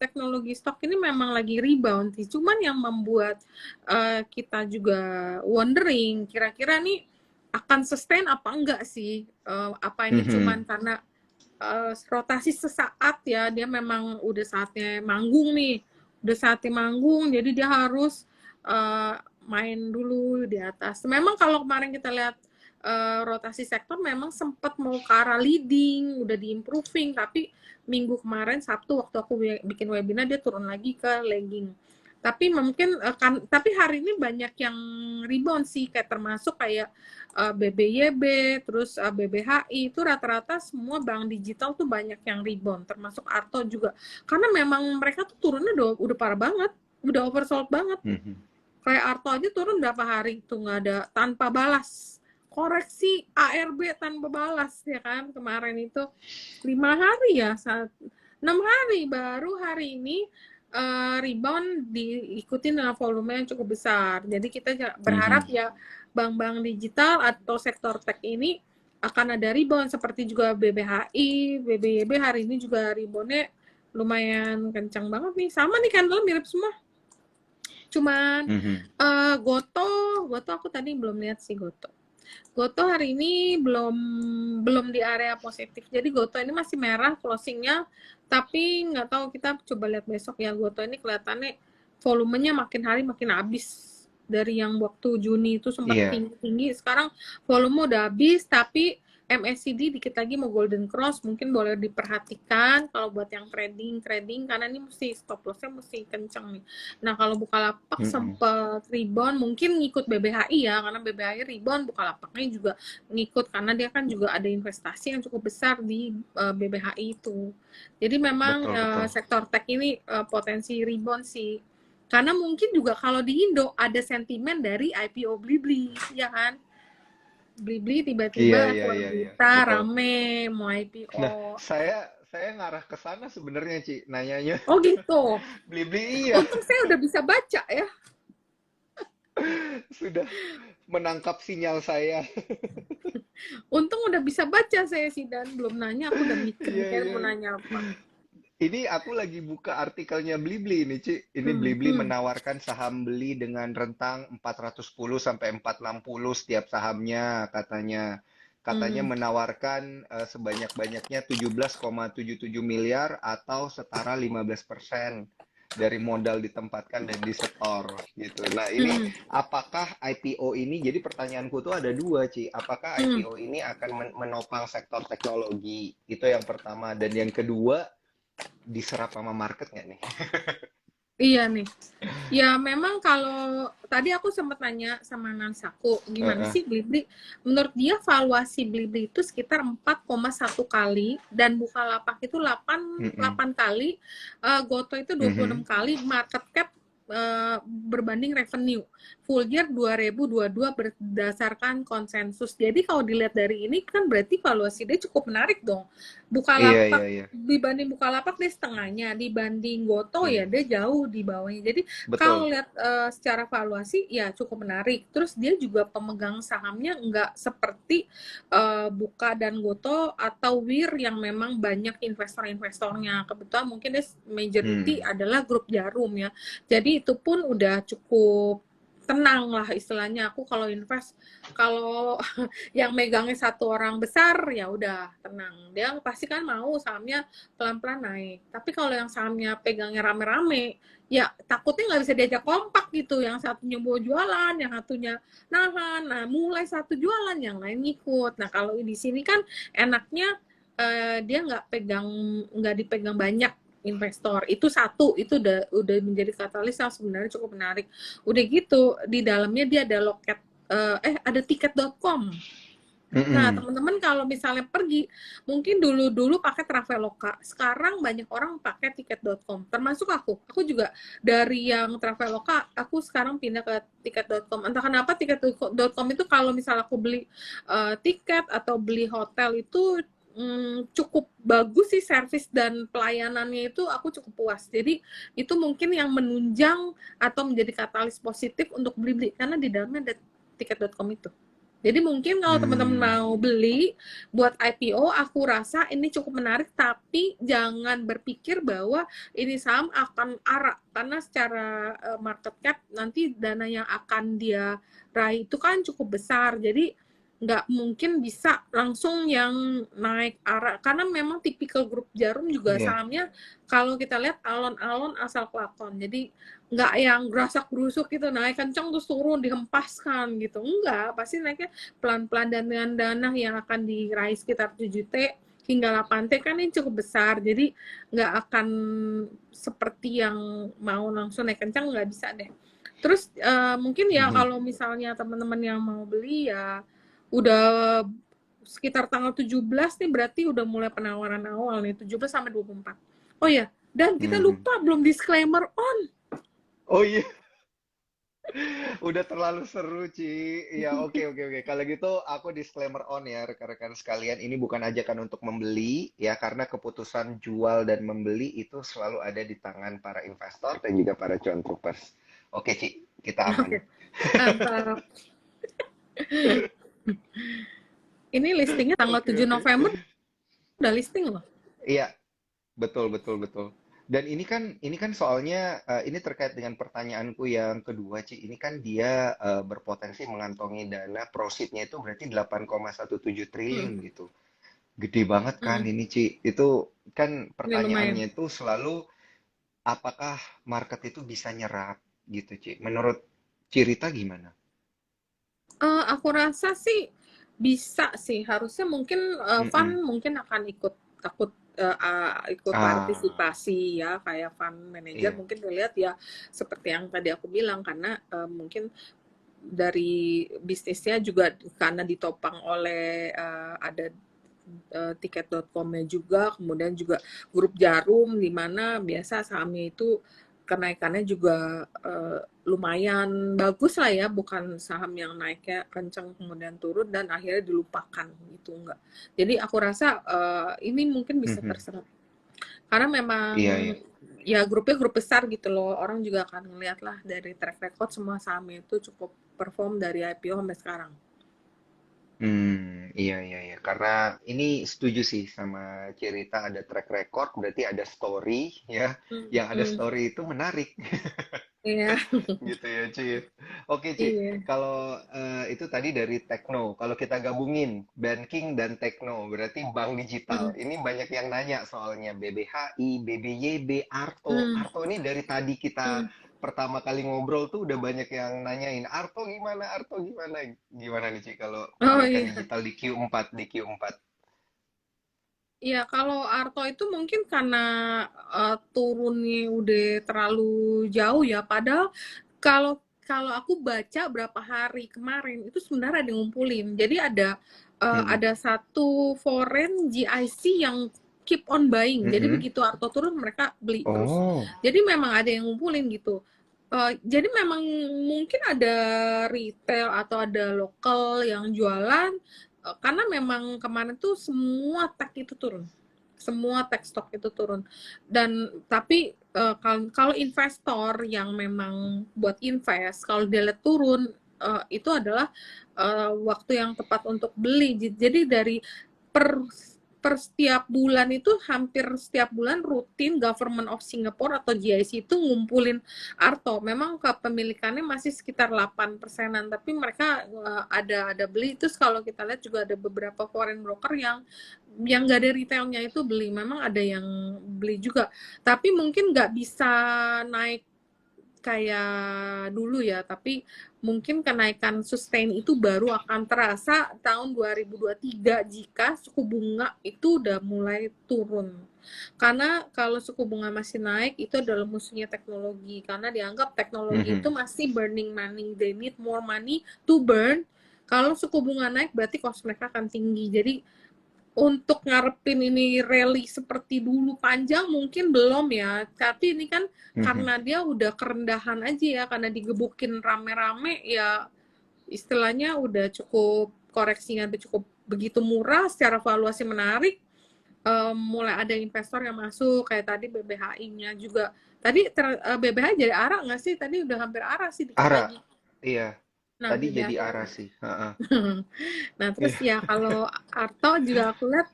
teknologi stok ini memang lagi rebound sih. Cuman yang membuat kita juga wondering, kira-kira nih akan sustain apa enggak sih? Apa ini cuman Mhm. karena rotasi sesaat ya, dia memang udah saatnya manggung nih, udah saatnya manggung, jadi dia harus main dulu di atas. Memang kalau kemarin kita lihat rotasi sektor memang sempat mau ke arah leading, udah di improving, tapi minggu kemarin Sabtu waktu aku bikin webinar dia turun lagi ke lagging. Tapi mungkin tapi hari ini banyak yang rebound sih, kayak termasuk kayak BBYB, terus BBHI itu rata-rata semua bank digital tuh banyak yang rebound, termasuk Arto juga. Karena memang mereka tuh turunnya udah parah banget, udah oversold banget. Kayak Arto aja turun berapa hari tuh nggak ada, tanpa balas. Koreksi ARB tanpa balas ya kan, kemarin itu 5 hari ya, 6 hari, baru hari ini rebound diikutin dengan volume yang cukup besar. Jadi kita berharap ya bank-bank digital atau sektor tech ini akan ada rebound, seperti juga BBHI, BBYB hari ini juga reboundnya lumayan kencang banget nih. Sama nih candle mirip semua. Cuman Goto aku tadi belum lihat sih Goto. Goto hari ini belum di area positif. Jadi Goto ini masih merah closingnya, tapi nggak tahu, kita coba lihat besok ya. Goto ini kelihatannya volumenya makin hari makin habis. Dari yang waktu Juni itu sempat tinggi-tinggi, sekarang volume udah habis, tapi MACD dikit lagi mau golden cross, mungkin boleh diperhatikan kalau buat yang trading, karena ini mesti stop lossnya mesti kenceng nih. Nah kalau Bukalapak sempat rebound, mungkin ngikut BBHI ya, karena BBHI rebound, Bukalapaknya juga ngikut, karena dia kan juga ada investasi yang cukup besar di BBHI itu. Jadi memang betul. Sektor tech ini potensi rebound sih. Karena mungkin juga kalau di Indo ada sentimen dari IPO Blibli, ya kan? Blibli tiba-tiba kita rame mau IPO. Nah, saya ngarah ke sana sebenarnya, Ci, nanyanya. Oh gitu. Blibli iya. Untung saya udah bisa baca ya. Sudah menangkap sinyal saya. Untung udah bisa baca saya sih, dan belum nanya, aku udah mikir mau nanya apa. Ini aku lagi buka artikelnya Blibli ini, Ci. Ini Blibli menawarkan saham beli dengan rentang 410 sampai 460 setiap sahamnya, katanya. Katanya menawarkan sebanyak-banyaknya 17,77 miliar atau setara 15% dari modal ditempatkan dan disetor gitu. Nah, ini apakah IPO ini, jadi pertanyaanku tuh ada dua, Ci. Apakah IPO ini akan menopang sektor teknologi? Itu yang pertama. Dan yang kedua, diserap sama market nggak nih? Iya nih. Ya memang kalau tadi aku sempat nanya sama Nansaku, gimana sih Blibli? Menurut dia valuasi Blibli itu sekitar 4,1 kali, dan Bukalapak itu 8 kali, Goto itu 26 kali, market cap berbanding revenue full year 2022 berdasarkan konsensus. Jadi kalau dilihat dari ini kan berarti valuasi dia cukup menarik dong. Bukalapak dibanding Bukalapak dia setengahnya, dibanding Goto ya dia jauh di bawahnya. Jadi kalau lihat secara valuasi ya cukup menarik. Terus dia juga pemegang sahamnya nggak seperti Buka dan Goto atau Wir yang memang banyak investor-investornya. Kebetulan mungkin dia majority adalah grup Jarum ya. Jadi itu pun udah cukup tenang lah istilahnya. Aku kalau invest, kalau yang megangnya satu orang besar ya udah tenang, dia pasti kan mau sahamnya pelan-pelan naik. Tapi kalau yang sahamnya pegangnya rame-rame ya takutnya nggak bisa diajak kompak gitu, yang satunya mau jualan, yang satunya nahan. Nah mulai satu jualan yang lain ngikut. Nah kalau di sini kan enaknya dia nggak dipegang banyak investor. Itu satu, itu udah menjadi katalis yang sebenarnya cukup menarik. Udah gitu di dalamnya dia ada loket ada tiket.com. Nah teman-teman kalau misalnya pergi, mungkin dulu pakai Traveloka, sekarang banyak orang pakai tiket.com, termasuk aku juga dari yang Traveloka aku sekarang pindah ke tiket.com. Entah kenapa tiket.com itu kalau misalnya aku beli tiket atau beli hotel itu cukup bagus sih, servis dan pelayanannya itu aku cukup puas. Jadi itu mungkin yang menunjang atau menjadi katalis positif untuk beli karena di dalamnya ada tiket.com itu. Jadi mungkin kalau teman-teman mau beli buat IPO, aku rasa ini cukup menarik, tapi jangan berpikir bahwa ini saham akan arak, karena secara market cap nanti dana yang akan dia raih itu kan cukup besar. Jadi nggak mungkin bisa langsung yang naik arah, karena memang tipikal grup Jarum juga sahamnya kalau kita lihat alon-alon asal kelakon. Jadi nggak yang gerasak gerusuk gitu, naik kencang terus turun dihempaskan gitu, enggak, pasti naiknya pelan-pelan, dan dengan dana yang akan diraih sekitar 7T hingga 8T kan ini cukup besar, jadi nggak akan seperti yang mau langsung naik kencang, nggak bisa deh. Terus mungkin ya Mhm. kalau misalnya teman-teman yang mau beli ya udah sekitar tanggal 17 nih berarti udah mulai penawaran awal nih 17 sampai 24. Oh ya, dan kita Mhm. lupa belum disclaimer on. Oh iya, udah terlalu seru, Ci. Ya, oke, oke, oke. Kalau gitu aku disclaimer on ya, rekan-rekan sekalian. Ini bukan ajakan untuk membeli ya, karena keputusan jual dan membeli itu selalu ada di tangan para investor dan juga para cuan troopers. Oke, Ci, kita aman. Oke, mantap. Ini listingnya tanggal Oke, 7 oke. November udah listing loh. Iya, betul, betul, betul. Dan ini kan soalnya ini terkait dengan pertanyaanku yang kedua, Ci. Ini kan dia berpotensi mengantongi dana proceeds-nya itu berarti 8,17 Hmm, triliun gitu. Gede banget kan hmm, ini, Ci. Itu kan ini lumayan. pertanyaannya itu selalu apakah market itu bisa nyerap gitu, Ci. Menurut Cirita gimana? Aku rasa sih bisa sih, harusnya mungkin fund Mm-mm. mungkin akan ikut Ah, partisipasi ya, kayak fund manager iya. mungkin dilihat ya seperti yang tadi aku bilang karena mungkin dari bisnisnya juga karena ditopang oleh ada tiket.com-nya juga, kemudian juga grup Jarum di mana biasa sahamnya itu kenaikannya juga lumayan bagus lah ya, bukan saham yang naiknya kencang kemudian turun dan akhirnya dilupakan gitu enggak. Jadi aku rasa ini mungkin bisa Mhm. terserap karena memang Iya, iya. ya grupnya grup besar gitu loh, orang juga akan ngeliat lah dari track record semua sahamnya itu cukup perform dari IPO sampai sekarang. Iya, iya, iya. Karena ini setuju sih sama cerita ada track record, berarti ada story ya. Hmm, Yang ada hmm, story itu menarik, iya, gitu ya, Ci. Oke, Ci. iya. Kalau itu tadi dari Tekno. Kalau kita gabungin banking dan Tekno, berarti bank digital. Hmm, Ini banyak yang nanya soalnya BBHI, BBYB, Arto. hmm, Arto ini dari tadi kita hmm. pertama kali ngobrol tuh udah banyak yang nanyain Arto gimana, Arto gimana, gimana nih Ci kalau Oh perbankan iya. digital di Q4 di Q4. Iya, kalau Arto itu mungkin karena turunnya udah terlalu jauh ya. Padahal kalau kalau aku baca berapa hari kemarin itu sebenarnya ada yang ngumpulin. Jadi Mm-mm. ada satu foreign GIC yang keep on buying. Jadi Mm-mm. begitu Arto turun mereka beli terus. Oh. Jadi memang ada yang ngumpulin gitu. Jadi memang mungkin ada retail atau ada lokal yang jualan karena memang kemarin tuh semua tech itu turun, semua tech stock itu turun. Dan tapi kalau investor yang memang buat invest, kalau dia lihat turun itu adalah waktu yang tepat untuk beli. Jadi dari per per setiap bulan itu hampir setiap bulan rutin Government of Singapore atau GIC itu ngumpulin Arto. Memang kepemilikannya masih sekitar 8%-an, tapi mereka ada beli. Terus kalau kita lihat juga ada beberapa foreign broker yang nggak ada retailnya itu beli. Memang ada yang beli juga. Tapi mungkin nggak bisa naik kayak dulu ya, tapi mungkin kenaikan sustain itu baru akan terasa tahun 2023 jika suku bunga itu udah mulai turun. Karena kalau suku bunga masih naik itu adalah musuhnya teknologi karena dianggap teknologi itu Mhm. masih burning money, they need more money to burn. Kalau suku bunga naik berarti cost mereka akan tinggi. Jadi untuk ngarepin ini rally seperti dulu panjang mungkin belum ya, tapi ini kan Mhm. karena dia udah kerendahan aja ya, karena digebukin rame-rame ya, istilahnya udah cukup koreksinya udah cukup begitu murah secara valuasi menarik. Mulai ada investor yang masuk kayak tadi BBHI-nya juga tadi BBHI jadi arah nggak sih, tadi udah hampir arah sih dikit Ara. lagi. Iya, Nah tadi jadi BBHI arah arah. sih. Heeh. Nah, terus ya kalau Arto juga aku lihat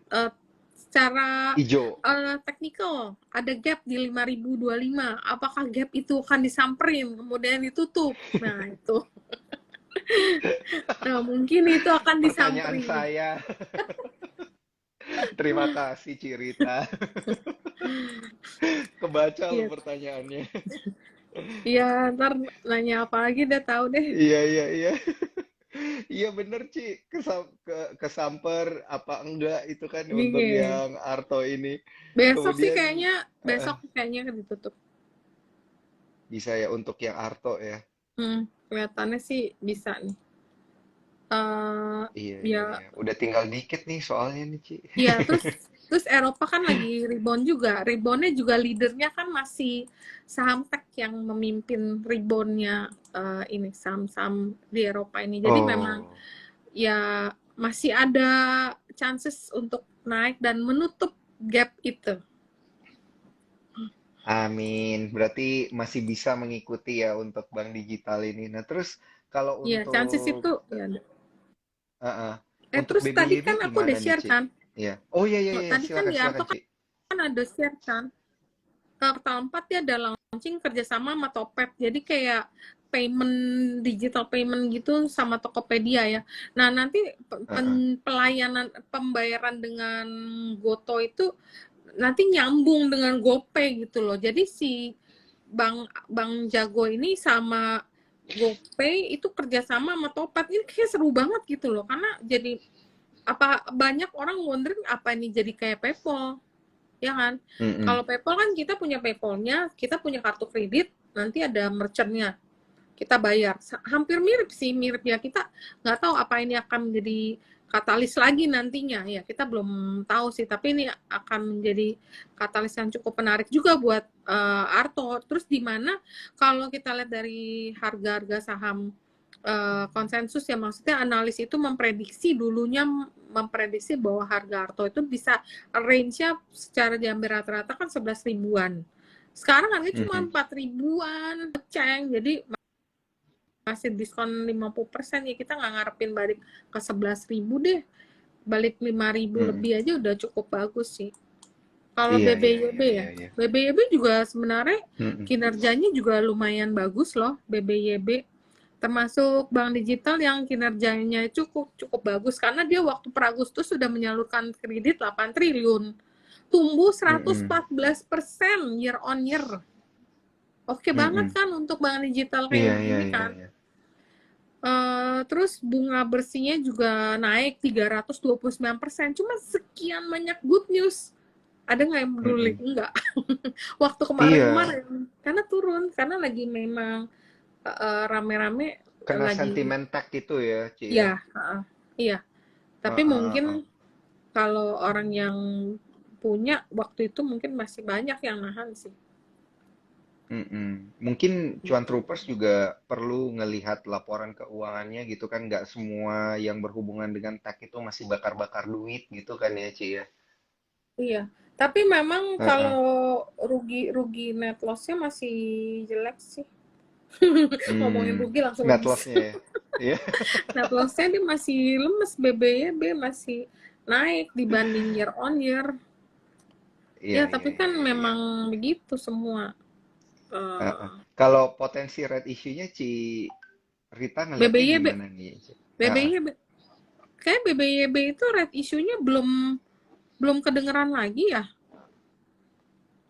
secara Ijo. teknikal ada gap di 5025. Apakah gap itu akan disamperin kemudian ditutup? Nah, itu. Nah, mungkin itu akan Pertanyaan disamperin. saya. Terima kasih Cirita. Kebaca lo Iya. pertanyaannya. Iya, ntar nanya apa lagi deh tahu deh. Iya, iya, iya. Iya bener Ci, kesamper apa enggak itu kan untuk Iya. yang Arto ini. Besok sih Kemudian kayaknya, eh, besok kayaknya ditutup. bisa ya untuk yang Arto ya. Kelihatannya sih bisa nih. Eh Iya iya ya, iya. Udah tinggal dikit nih soalnya nih Ci. ya terus terus Eropa kan lagi rebound juga. Reboundnya juga leadernya kan masih saham tech yang memimpin reboundnya ini saham-saham di Eropa ini. Jadi memang Oh, ya masih ada chances untuk naik dan menutup gap itu. amin. Berarti masih bisa mengikuti ya untuk bank digital ini. Nah, terus kalau Ya, chances untuk itu ya ada. eh, eh, untuk Terus tadi BBYB kan aku gimana udah nih, share Ci? kan. Iya. Oh iya iya iya, Tadi kan silakan di silakan, Arto Ci. kan ada share kan. Kuartal 4 dia ada launching kerjasama sama Topet. Jadi kayak payment, digital payment gitu sama Tokopedia ya. Nah, nanti Heeh. pelayanan pembayaran dengan Goto itu nanti nyambung dengan GoPay gitu loh. Jadi si Bang Jago ini sama GoPay itu kerjasama sama Topet. Ini kayak seru banget gitu loh. Karena jadi apa banyak orang wondering apa ini jadi kayak PayPal, ya kan? Mm-mm. Kalau PayPal kan kita punya PayPal-nya, kita punya kartu kredit, nanti ada merchant-nya, kita bayar. Hampir mirip sih, mirip ya. Kita nggak tahu apa ini akan menjadi katalis lagi nantinya. Ya, kita belum tahu sih, tapi ini akan menjadi katalis yang cukup menarik juga buat Arto. Terus di mana kalau kita lihat dari harga-harga saham konsensus ya, maksudnya analis itu memprediksi bahwa harga Arto itu bisa range-nya secara diambil rata-rata kan 11 ribuan. Sekarang harganya cuma Mhm. 4 ribuan, ceng. Jadi masih diskon 50% ya, kita nggak ngarepin balik ke 11 ribu deh. Balik 5 ribu Mhm. lebih aja udah cukup bagus sih. Kalau Iya iya BBYB iya ya, iya iya. BBYB juga sebenarnya Mhm. kinerjanya juga lumayan bagus loh, BBYB. Termasuk bank digital yang kinerjanya cukup cukup bagus karena dia waktu per Agustus sudah menyalurkan kredit 8 triliun. Tumbuh Mhm. 114% year on year. Oke banget Mhm. kan untuk bank digital kayak Iya iya gini iya kan. iya. Terus bunga bersihnya juga naik 329%. Cuma sekian banyak good news. Ada nggak yang peduli? Mhm. Enggak. Waktu Iya, kemarin-kemarin. Karena turun. Karena lagi memang rame-rame kena lagi. sentimen tag itu ya, Ci ya. Ya, iya. Tapi Heeh, heeh. mungkin kalau orang yang punya waktu itu mungkin masih banyak yang nahan sih. Mhm. Mungkin Cuan Troopers juga perlu ngelihat laporan keuangannya gitu kan, nggak semua yang berhubungan dengan tag itu masih bakar-bakar duit gitu kan ya, Ci ya. Iya. Tapi memang Heeh. kalau rugi net loss-nya masih jelek sih. Ngomongin Hmm, rugi langsung net lemes. loss-nya ya. Iya. Net loss-nya dia masih lemes, BBYB masih naik dibanding year on year. Iya, Ya, iya, tapi kan iya, iya. memang begitu semua. Heeh. Eh, Kalau potensi red issue-nya Ci Rita ngelihatnya BBYB, gimana nih, Ci? Heeh. BBYB, kayak BBYB itu red issue-nya belum belum kedengeran lagi ya,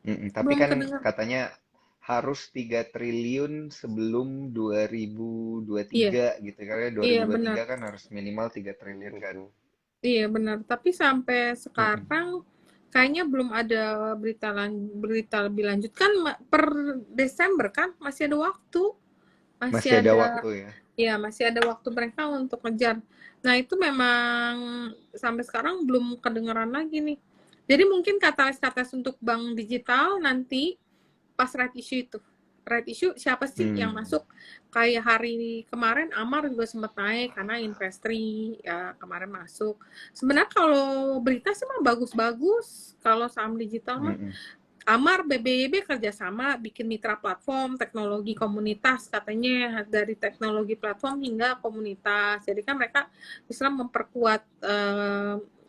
Mm-mm. Tapi belum kan kedengeran. katanya harus 3 triliun sebelum Iya, 2023 gitu. Karena iya benar, 2023 kan harus minimal 3 triliun kan. iya benar. Tapi sampai Mm-mm. sekarang kayaknya belum ada berita lebih lanjut kan per Desember kan masih ada waktu, masih Masih ada ada. waktu ya. Ya, masih ada waktu mereka untuk ngejar. Nah, itu memang sampai sekarang belum kedengeran lagi nih. Jadi mungkin katalis-katalis untuk bank digital nanti pas right issue itu. Right issue siapa sih yang Hmm. masuk? Kayak hari kemarin Amar juga sempat naik karena Investri ya kemarin masuk. Sebenarnya kalau berita sih mah bagus-bagus. Kalau saham digital mah Mm-mm. Amar BBYB kerjasama bikin mitra platform teknologi komunitas katanya dari teknologi platform hingga komunitas. Jadi kan mereka bisa memperkuat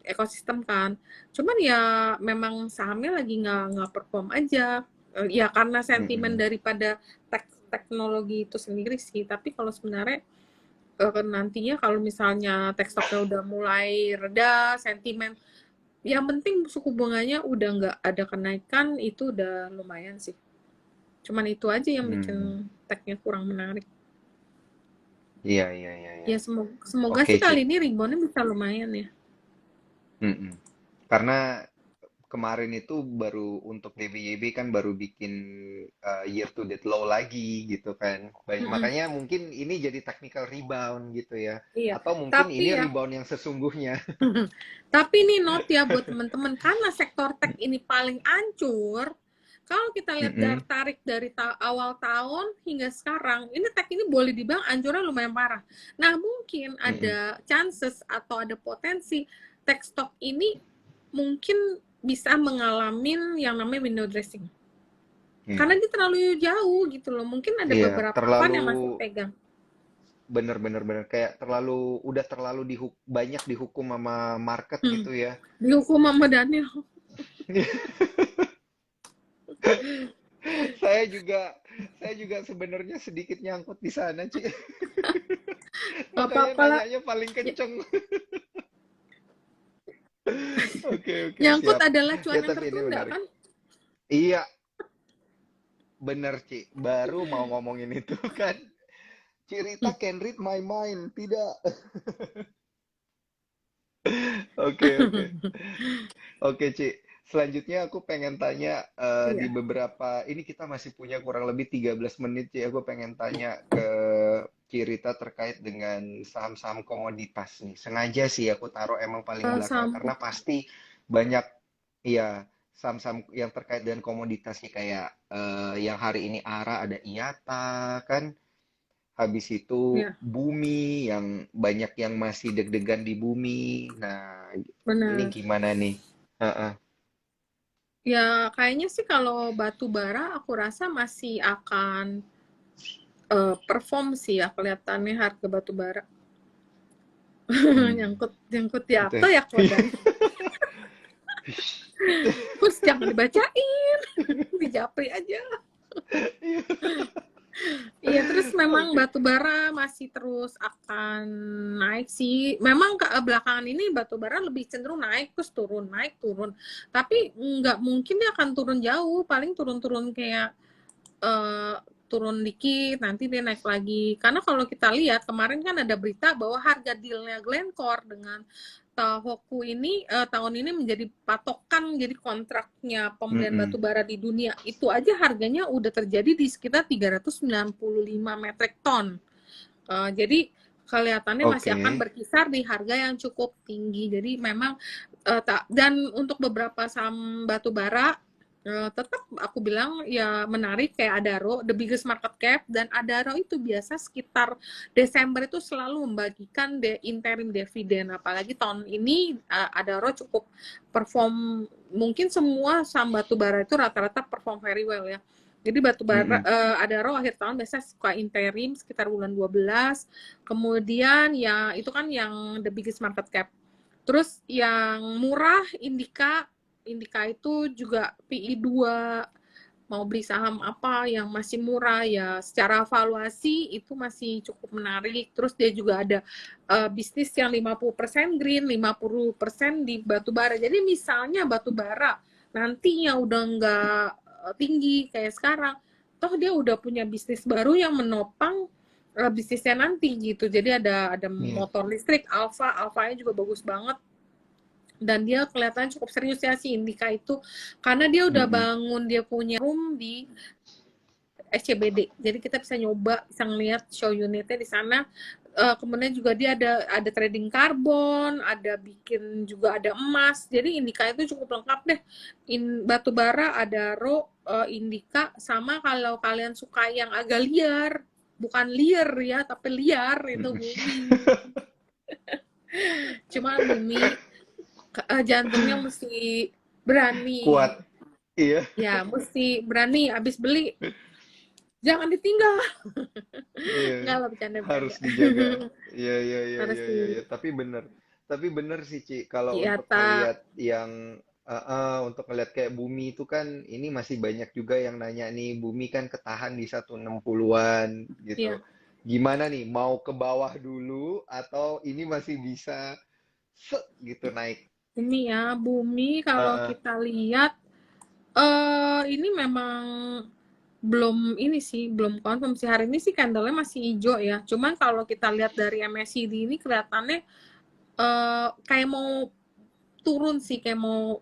ekosistem kan. Cuman ya memang sahamnya lagi nggak perform aja. Ya karena sentimen Mm-mm. daripada teknologi itu sendiri sih. Tapi kalau sebenarnya nantinya kalau misalnya tech stocknya udah mulai reda, sentimen yang penting suku bunganya udah nggak ada kenaikan itu udah lumayan sih. Cuman itu aja yang Hmm. bikin tagnya kurang menarik. Iya, iya, iya, iya. Ya semoga Oke, sih Ci. kali ini reboundnya bisa lumayan ya. Mm-mm. Karena kemarin itu baru untuk DBYB kan baru bikin year to date low lagi gitu kan. Mm-mm. Makanya mungkin ini jadi technical rebound gitu ya. Iya, Atau mungkin tapi ini ya, rebound yang sesungguhnya. tapi ini note ya buat teman-teman, karena sektor tech ini paling ancur. Kalau kita lihat Mm-mm. tarik dari awal tahun hingga sekarang, ini tech ini boleh dibilang ancurnya lumayan parah. Nah, mungkin Mm-mm. ada chances atau ada potensi tech stock ini mungkin bisa mengalami yang namanya window dressing. Iya, Karena dia terlalu jauh gitu loh. Mungkin ada iya, beberapa fund terlalu yang masih pegang. bener-bener bener kayak udah terlalu banyak dihukum sama market Hmm. gitu ya. Dihukum sama Daniel. Saya juga saya juga sebenarnya sedikit nyangkut di sana, Ci. Gak Makanya apa-apa lah. nanyanya paling Ya, kenceng. Oke, oke, nyangkut siap. adalah Ya, cuan yang tapi ini tertunda menarik. kan? Iya, bener, Ci. Baru mau ngomongin itu kan. Cirita Hmm. can read my mind. Tidak. Oke, oke. Oke, Ci. Selanjutnya aku pengen tanya di Iya. beberapa ini kita masih punya kurang lebih 13 menit, Ci. Aku pengen tanya ke Cirita terkait dengan saham-saham komoditas nih. Sengaja sih aku taruh emang paling belakang Sama. karena pasti banyak ya saham-saham yang terkait dengan komoditas nih kayak yang hari ini ARA ada IATA kan. Habis itu Ya, bumi yang banyak yang masih deg-degan di bumi. Nah, ini benar. gimana nih? Heeh. Ya, kayaknya sih kalau batu bara aku rasa masih akan perform sih ya kelihatannya harga batu bara. Hmm, Nyangkut nyangkut ya itu apa ya Kodan. Terus jangan dibacain, dijapri aja. Iya, terus memang oke. batu bara masih terus akan naik sih. Memang ke belakangan ini batu bara lebih cenderung naik terus turun, naik turun. Tapi nggak mungkin dia akan turun jauh, paling turun-turun kayak eh, turun dikit, nanti dia naik lagi. Karena kalau kita lihat kemarin kan ada berita bahwa harga dealnya Glencore dengan Tohoku ini tahun ini menjadi patokan, jadi kontraknya pembelian Mm-mm. batu bara di dunia itu aja harganya udah terjadi di sekitar 395 metric ton. Jadi kelihatannya masih akan Oke. berkisar di harga yang cukup tinggi. Jadi memang dan untuk beberapa saham batu bara tetap aku bilang ya menarik kayak Adaro, the biggest market cap, dan Adaro itu biasa sekitar Desember itu selalu membagikan interim dividen. Apalagi tahun ini Adaro cukup perform, mungkin semua saham batu bara itu rata-rata perform very well ya. Jadi batu bara Mm-mm. Adaro akhir tahun biasanya suka interim sekitar bulan 12. Kemudian ya itu kan yang the biggest market cap. Terus yang murah Indika, Indika itu juga PI 2, mau beli saham apa yang masih murah ya secara valuasi itu masih cukup menarik. Terus dia juga ada bisnis yang 50% green, 50% di batu bara. Jadi misalnya batu bara nantinya udah nggak tinggi kayak sekarang, toh dia udah punya bisnis baru yang menopang bisnisnya nanti gitu. Jadi ada Iya. motor listrik Alfa, Alfanya juga bagus banget, dan dia kelihatan cukup serius ya si Indika itu, karena dia udah Mm-mm. bangun, dia punya room di SCBD, jadi kita bisa nyoba, bisa ngeliat show unitnya di sana. Kemudian juga dia ada trading karbon, ada bikin juga ada emas, jadi Indika itu cukup lengkap deh. Batu bara ada Indika, sama kalau kalian suka yang agak liar, bukan liar ya tapi liar, itu Mm-mm. bumi. Cuma bumi jantungnya mesti berani. Kuat. Iya. Ya, mesti berani. Habis beli, jangan ditinggal. Iya. Enggak lah, bercanda-bercanda. Harus dijaga. Iya, iya, iya, Harus iya, iya, di iya. Tapi bener. Tapi bener sih, Ci. Kalau untuk Iata. ngelihat yang untuk ngelihat kayak bumi itu kan ini masih banyak juga yang nanya nih, bumi kan ketahan di 160-an gitu. Ya, Gimana nih, mau ke bawah dulu atau ini masih bisa gitu naik? ini ya, bumi kalau Heeh. kita lihat, ini memang belum ini sih, belum confirm sih. Hari ini sih candle-nya masih hijau ya. Cuman kalau kita lihat dari MACD ini kelihatannya kayak mau turun sih, kayak mau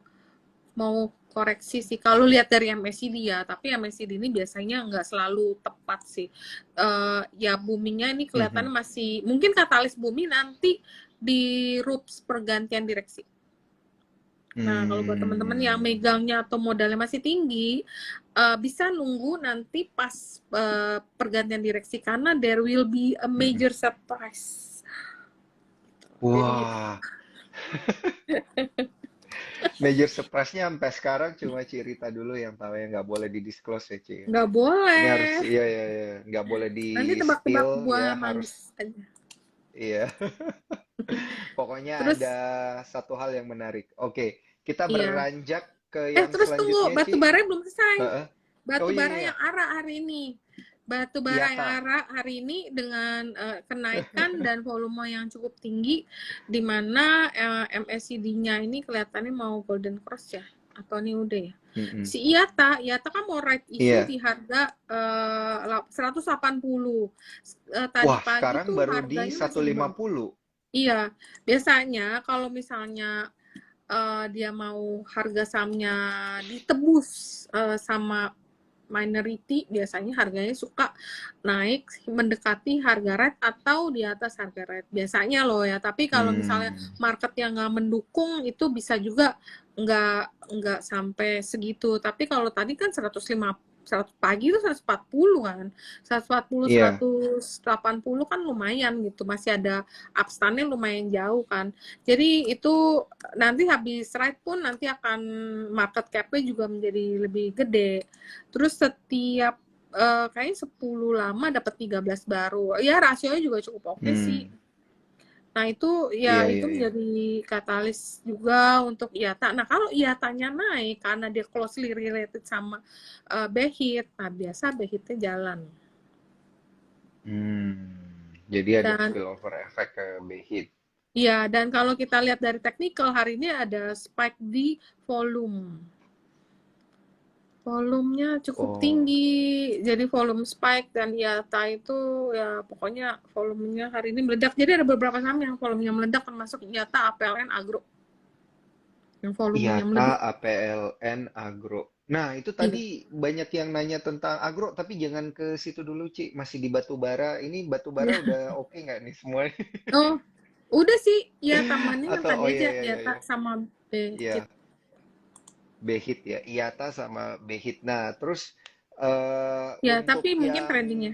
mau koreksi sih. Kalau lihat dari MACD ya, tapi MACD ini biasanya nggak selalu tepat sih. Ya boomingnya ini kelihatannya Mhm. masih, mungkin katalis booming nanti di RUPS pergantian direksi. Nah, kalau buat teman-teman yang Hmm. megangnya atau modalnya masih tinggi, bisa nunggu nanti pas pergantian direksi karena there will be a Mhm. major surprise. Jadi gitu. Wah, major surprise-nya sampai sekarang cuma Cirita dulu yang tahu ya, nggak boleh di-disclose ya, Ci. Nggak Ini harus, boleh. iya, iya, iya, nggak boleh Nanti tebak-tebak di-spill ya, buah harus, manggis aja. iya. Pokoknya ada Terus, satu hal yang menarik. Oke, kita iya. beranjak ke yang Terus tunggu, selanjutnya, batu Ci. bara belum selesai. Heeh. Oh Batu iya, bara iya, iya. yang arah hari ini. Batu bara yang IATA. arah hari ini dengan kenaikan dan volume yang cukup tinggi, di mana MACD-nya ini kelihatannya mau golden cross ya, atau ini udah ya. Mm-mm. Si IATA kan mau right issue Iya. di harga 180. Tadi Wah, pagi sekarang tuh baru di harganya masih di bawah. 150. Iya, biasanya kalau misalnya dia mau harga sahamnya ditebus sama minority, biasanya harganya suka naik mendekati harga red atau di atas harga red. Biasanya loh ya, tapi kalau misalnya Hmm. market yang nggak mendukung itu bisa juga nggak sampai segitu. Tapi kalau tadi kan 100 pagi itu 140 kan. 140, Iya. 180 kan lumayan gitu. Masih ada upstand-nya lumayan jauh kan. Jadi itu nanti habis ride pun nanti akan market cap-nya juga menjadi lebih gede. Terus setiap kayaknya 10 lama dapat 13 baru. Ya rasionya juga cukup oke sih. Hmm. Nah, itu Iya, ya itu iya, iya. menjadi katalis juga untuk IATA. Nah, kalau IATA-nya naik karena dia closely related sama BHIT, nah biasa BHIT-nya jalan. Jadi ada Dan spillover efek ke BHIT. ya, dan kalau kita lihat dari technical hari ini ada spike di volume. Volumenya cukup Oh, tinggi, jadi volume spike dan IATA itu ya pokoknya volumenya hari ini meledak. Jadi ada beberapa saham yang volumenya meledak termasuk IATA, APLN, Agro yang volumenya IATA, meledak. APLN, Agro. Nah, itu Iya. tadi banyak yang nanya tentang agro, tapi jangan ke situ dulu, Ci. Masih di batubara. Ini batubara Iya. udah oke nggak nih semua? Oh, udah sih IATA banding yang Atau, tadi oh aja iya, iya, iya, IATA iya. sama BHIT. Iya, BHIT ya. IATA sama BHIT. Nah, terus Ya, untuk tapi mungkin yang trendingnya.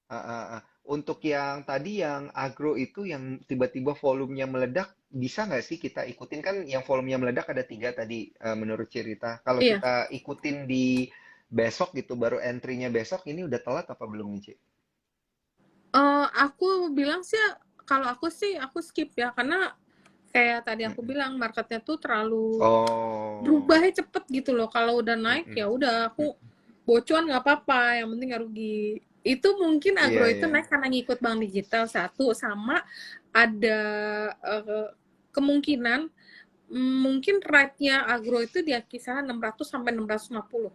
Ah, ah, ah. Untuk yang tadi yang agro itu yang tiba-tiba volumenya meledak, bisa nggak sih kita ikutin kan yang volumenya meledak ada tiga tadi menurut cerita. Kalau Iya. kita ikutin di besok gitu, baru entry-nya besok, ini udah telat apa belum nih, Ci? Aku bilang sih, kalau aku sih aku skip ya karena kayak tadi aku Mm-mm. bilang marketnya tuh terlalu Oh, berubahnya cepet gitu loh. Kalau udah naik mm-mm. ya udah aku Mm-mm. bocuan nggak apa-apa, yang penting nggak rugi. Itu mungkin Iya, agro itu iya. naik karena ngikut bank digital satu, sama ada eh, kemungkinan mungkin rate-nya agro itu di kisaran 600 sampai 650.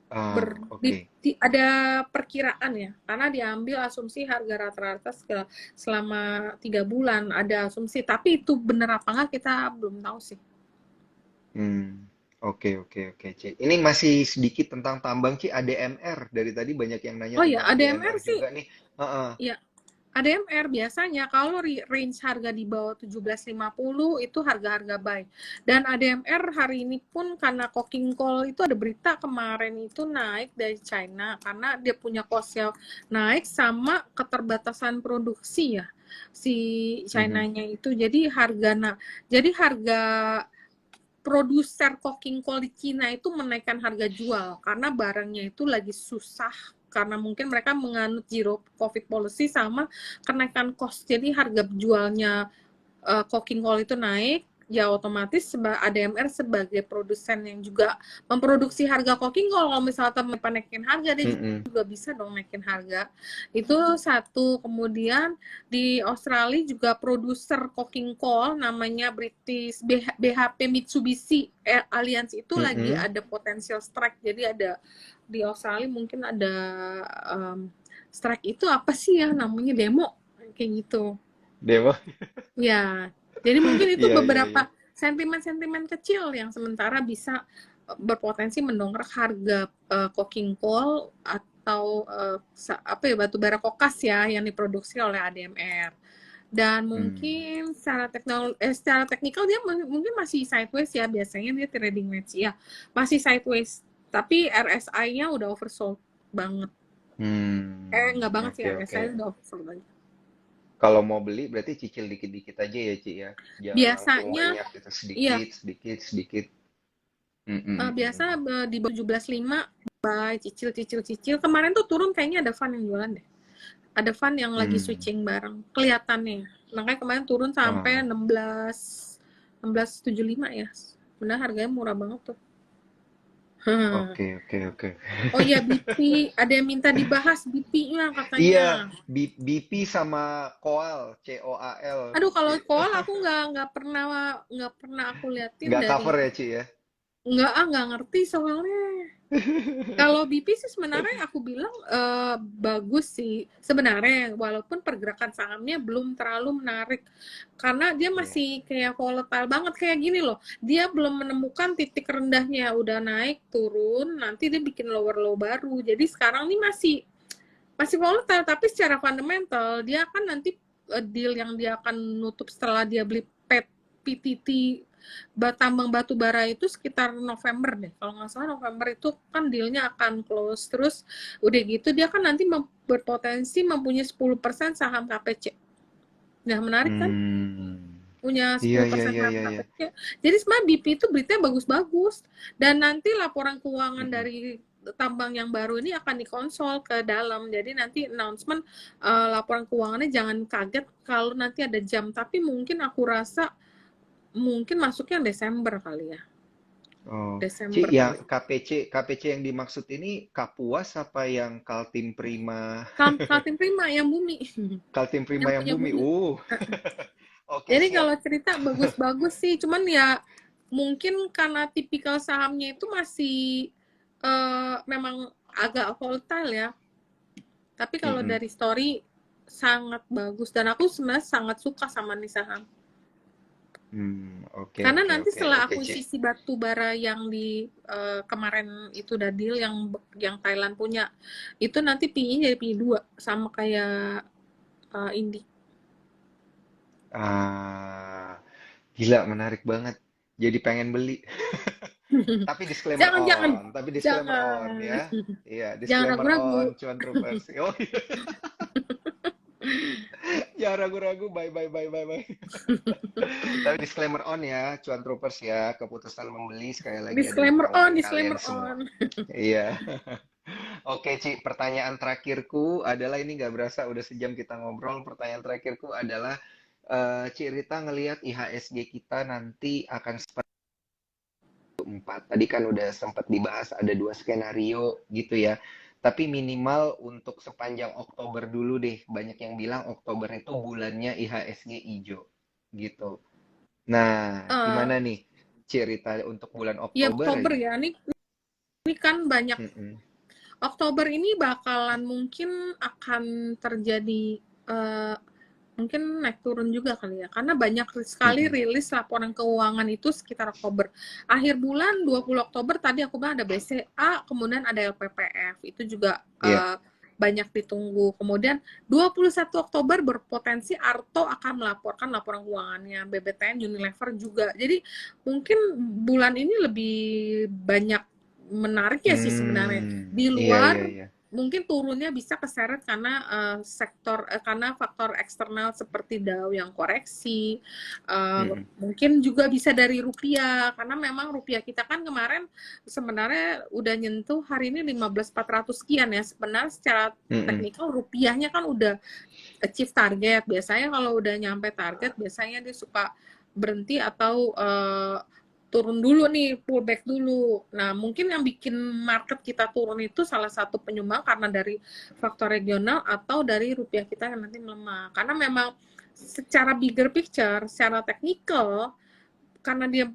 Ah, oke. Ada perkiraan ya, karena diambil asumsi harga rata-rata selama 3 bulan, ada asumsi, tapi itu benar apa enggak kita belum tahu sih. Hmm. Oke, oke, oke, Ci. Ini masih sedikit tentang tambang, Ci. ADMR. Dari tadi banyak yang nanya Oh ya, tentang ADMR ADMR sih, juga nih. Heeh. ya ADMR biasanya kalau range harga di bawah 17.50 itu harga-harga buy. Dan ADMR hari ini pun karena coking coal itu ada berita kemarin itu naik dari China karena dia punya cost yang naik sama keterbatasan produksi ya si Mhm. China-nya itu. Jadi harga produser coking coal di Cina itu menaikkan harga jual karena barangnya itu lagi susah, karena mungkin mereka menganut zero covid policy sama kenaikan cost. Jadi harga jualnya coking coal itu naik, ya otomatis ADMR sebagai produsen yang juga memproduksi harga coking coal, kalau misalnya temen naikin harga, dia juga bisa dong naikin harga. Itu satu. Kemudian di Australia juga produser coking coal namanya British BHP Mitsubishi Alliance itu lagi ada potensial strike. Jadi ada di Australia mungkin ada strike itu apa sih ya namanya, demo kayak gitu. Demo. Ya, jadi mungkin itu Iya, iya, iya. beberapa sentimen-sentimen kecil yang sementara bisa berpotensi mendongkrak harga coking coal atau batu bara kokas ya yang diproduksi oleh ADMR. Dan mungkin secara teknikal dia mungkin masih sideways ya, biasanya dia trading wedge ya, masih sideways. Tapi RSI-nya udah oversold banget. Enggak banget sih, RSI udah oversold banget. Kalau mau beli berarti cicil dikit-dikit aja ya, Ci ya. Jangan Biasanya langsung banyak gitu, iya. sedikit. Biasa di 17.5 buy cicil. Kemarin tuh turun kayaknya ada fund yang jualan deh. Ada fund yang lagi switching bareng kelihatannya. Makanya kemarin turun sampai 16.75 ya. Benar harganya murah banget tuh. Oke. Oh iya, BP ada yang minta dibahas BP-nya katanya. Iya, BP sama Coal, COAL. Aduh, kalau Coal aku nggak pernah aku liatin Nggak dari. cover ya, Ci ya? Nggak ngerti soalnya. Kalau BP sih sebenarnya aku bilang bagus sih sebenarnya, walaupun pergerakan sahamnya belum terlalu menarik karena dia masih kayak volatile banget, kayak gini loh, dia belum menemukan titik rendahnya, udah naik turun nanti dia bikin lower low baru, jadi sekarang ini masih volatile, tapi secara fundamental dia kan nanti deal yang dia akan nutup setelah dia beli PTT tambang batu bara itu sekitar November deh, kalau nggak salah November itu kan dealnya akan close, terus udah gitu dia kan nanti berpotensi mempunyai 10% saham KPC. Nah, menarik kan? Punya 10% saham KPC. Jadi sebenarnya BP itu beritanya bagus-bagus, dan nanti laporan keuangan dari tambang yang baru ini akan dikonsol ke dalam, jadi nanti announcement laporan keuangannya jangan kaget kalau nanti ada jam, tapi mungkin aku rasa mungkin masuknya Desember kali ya. Desember. Ci, yang KPC yang dimaksud ini Kapuas apa yang Kaltim Prima? Kaltim Prima yang Bumi. Kaltim Prima yang Bumi. Okay, jadi kalau cerita bagus-bagus sih, cuman ya mungkin karena tipikal sahamnya itu masih memang agak volatile ya. Tapi kalau dari story sangat bagus, dan aku sebenarnya sangat suka sama nih saham. Karena nanti setelah akuisisi batu bara yang di kemarin itu udah deal yang Thailand punya, itu nanti PI-nya jadi PI 2 sama kayak Indi. Gila, menarik banget. Jadi pengen beli. Tapi disclaimer jangan. On ya. Iya, disclaimer on, cuan troopers. Oh iya. Jangan ragu-ragu, bye. Tapi disclaimer on ya, cuan troopers ya, keputusan membeli sekali lagi. Disclaimer on. Iya. Oke, Ci, pertanyaan terakhirku adalah, ini nggak berasa udah sejam kita ngobrol. Pertanyaan terakhirku adalah, Ci Rita ngelihat IHSG kita nanti akan seperti 4. Tadi kan udah sempat dibahas ada 2 skenario gitu ya. Tapi minimal untuk sepanjang Oktober dulu deh. Banyak yang bilang Oktober itu bulannya IHSG hijau gitu. Nah, gimana nih cerita untuk bulan Oktober? Ya, Oktober ya. Ini kan banyak. Oktober ini bakalan mungkin akan terjadi mungkin naik turun juga kali ya, karena banyak sekali rilis laporan keuangan itu sekitar Oktober. Akhir bulan 20 Oktober tadi aku bilang ada BCA, kemudian ada LPPF, itu juga banyak ditunggu. Kemudian 21 Oktober berpotensi Arto akan melaporkan laporan keuangannya, BBTN, Unilever juga. Jadi mungkin bulan ini lebih banyak menariknya sih sebenarnya. Di luar mungkin turunnya bisa keseret karena karena faktor eksternal seperti Dow yang koreksi, mungkin juga bisa dari rupiah, karena memang rupiah kita kan kemarin sebenarnya udah nyentuh hari ini 15.400 sekian ya. Sebenarnya secara teknikal rupiahnya kan udah achieve target. Biasanya kalau udah nyampe target biasanya dia suka berhenti atau turun dulu nih, pullback dulu. Nah, mungkin yang bikin market kita turun itu salah satu penyumbang karena dari faktor regional atau dari rupiah kita yang nanti melemah. Karena memang secara bigger picture, secara technical, karena dia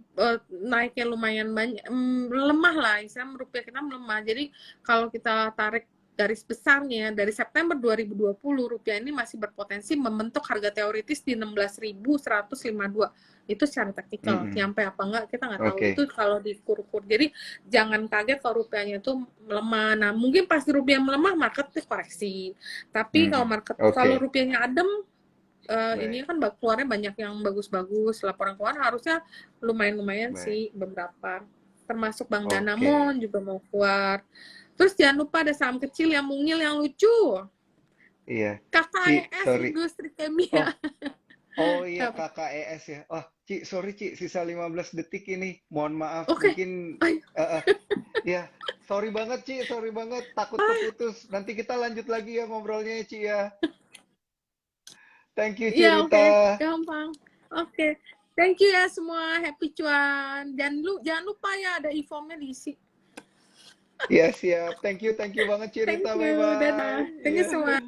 naiknya lumayan banyak, lemah lah, istilah rupiah kita melemah. Jadi kalau kita tarik garis besarnya, dari September 2020, rupiah ini masih berpotensi membentuk harga teoritis di 16.152. Itu secara teknikal, nyampe apa enggak kita nggak tahu. Itu kalau dikur-kur. Jadi jangan kaget kalau rupiahnya itu melemah. Nah, mungkin pas rupiah melemah, market itu koreksi. Tapi kalau kalau rupiahnya adem, ini kan keluarnya banyak yang bagus-bagus. Laporan keuangan harusnya lumayan-lumayan sih beberapa. Termasuk Bank Danamon juga mau keluar. Terus jangan lupa ada saham kecil yang mungil yang lucu. Iya. KKES Industri Kimia. Oh iya, KKES ya. Oh, Ci, sorry Ci, sisa 15 detik ini. Mohon maaf, mungkin ya, sorry banget Ci, sorry banget. Takut keputus. Nanti kita lanjut lagi ya ngobrolnya ya Ci ya. Thank you Ci Rita. Gampang. Oke. Thank you ya semua. Happy cuan. Jangan lupa ya ada e-formnya diisi. Ya siap. Thank you banget Ci Rita. Bye-bye. Thank you semua.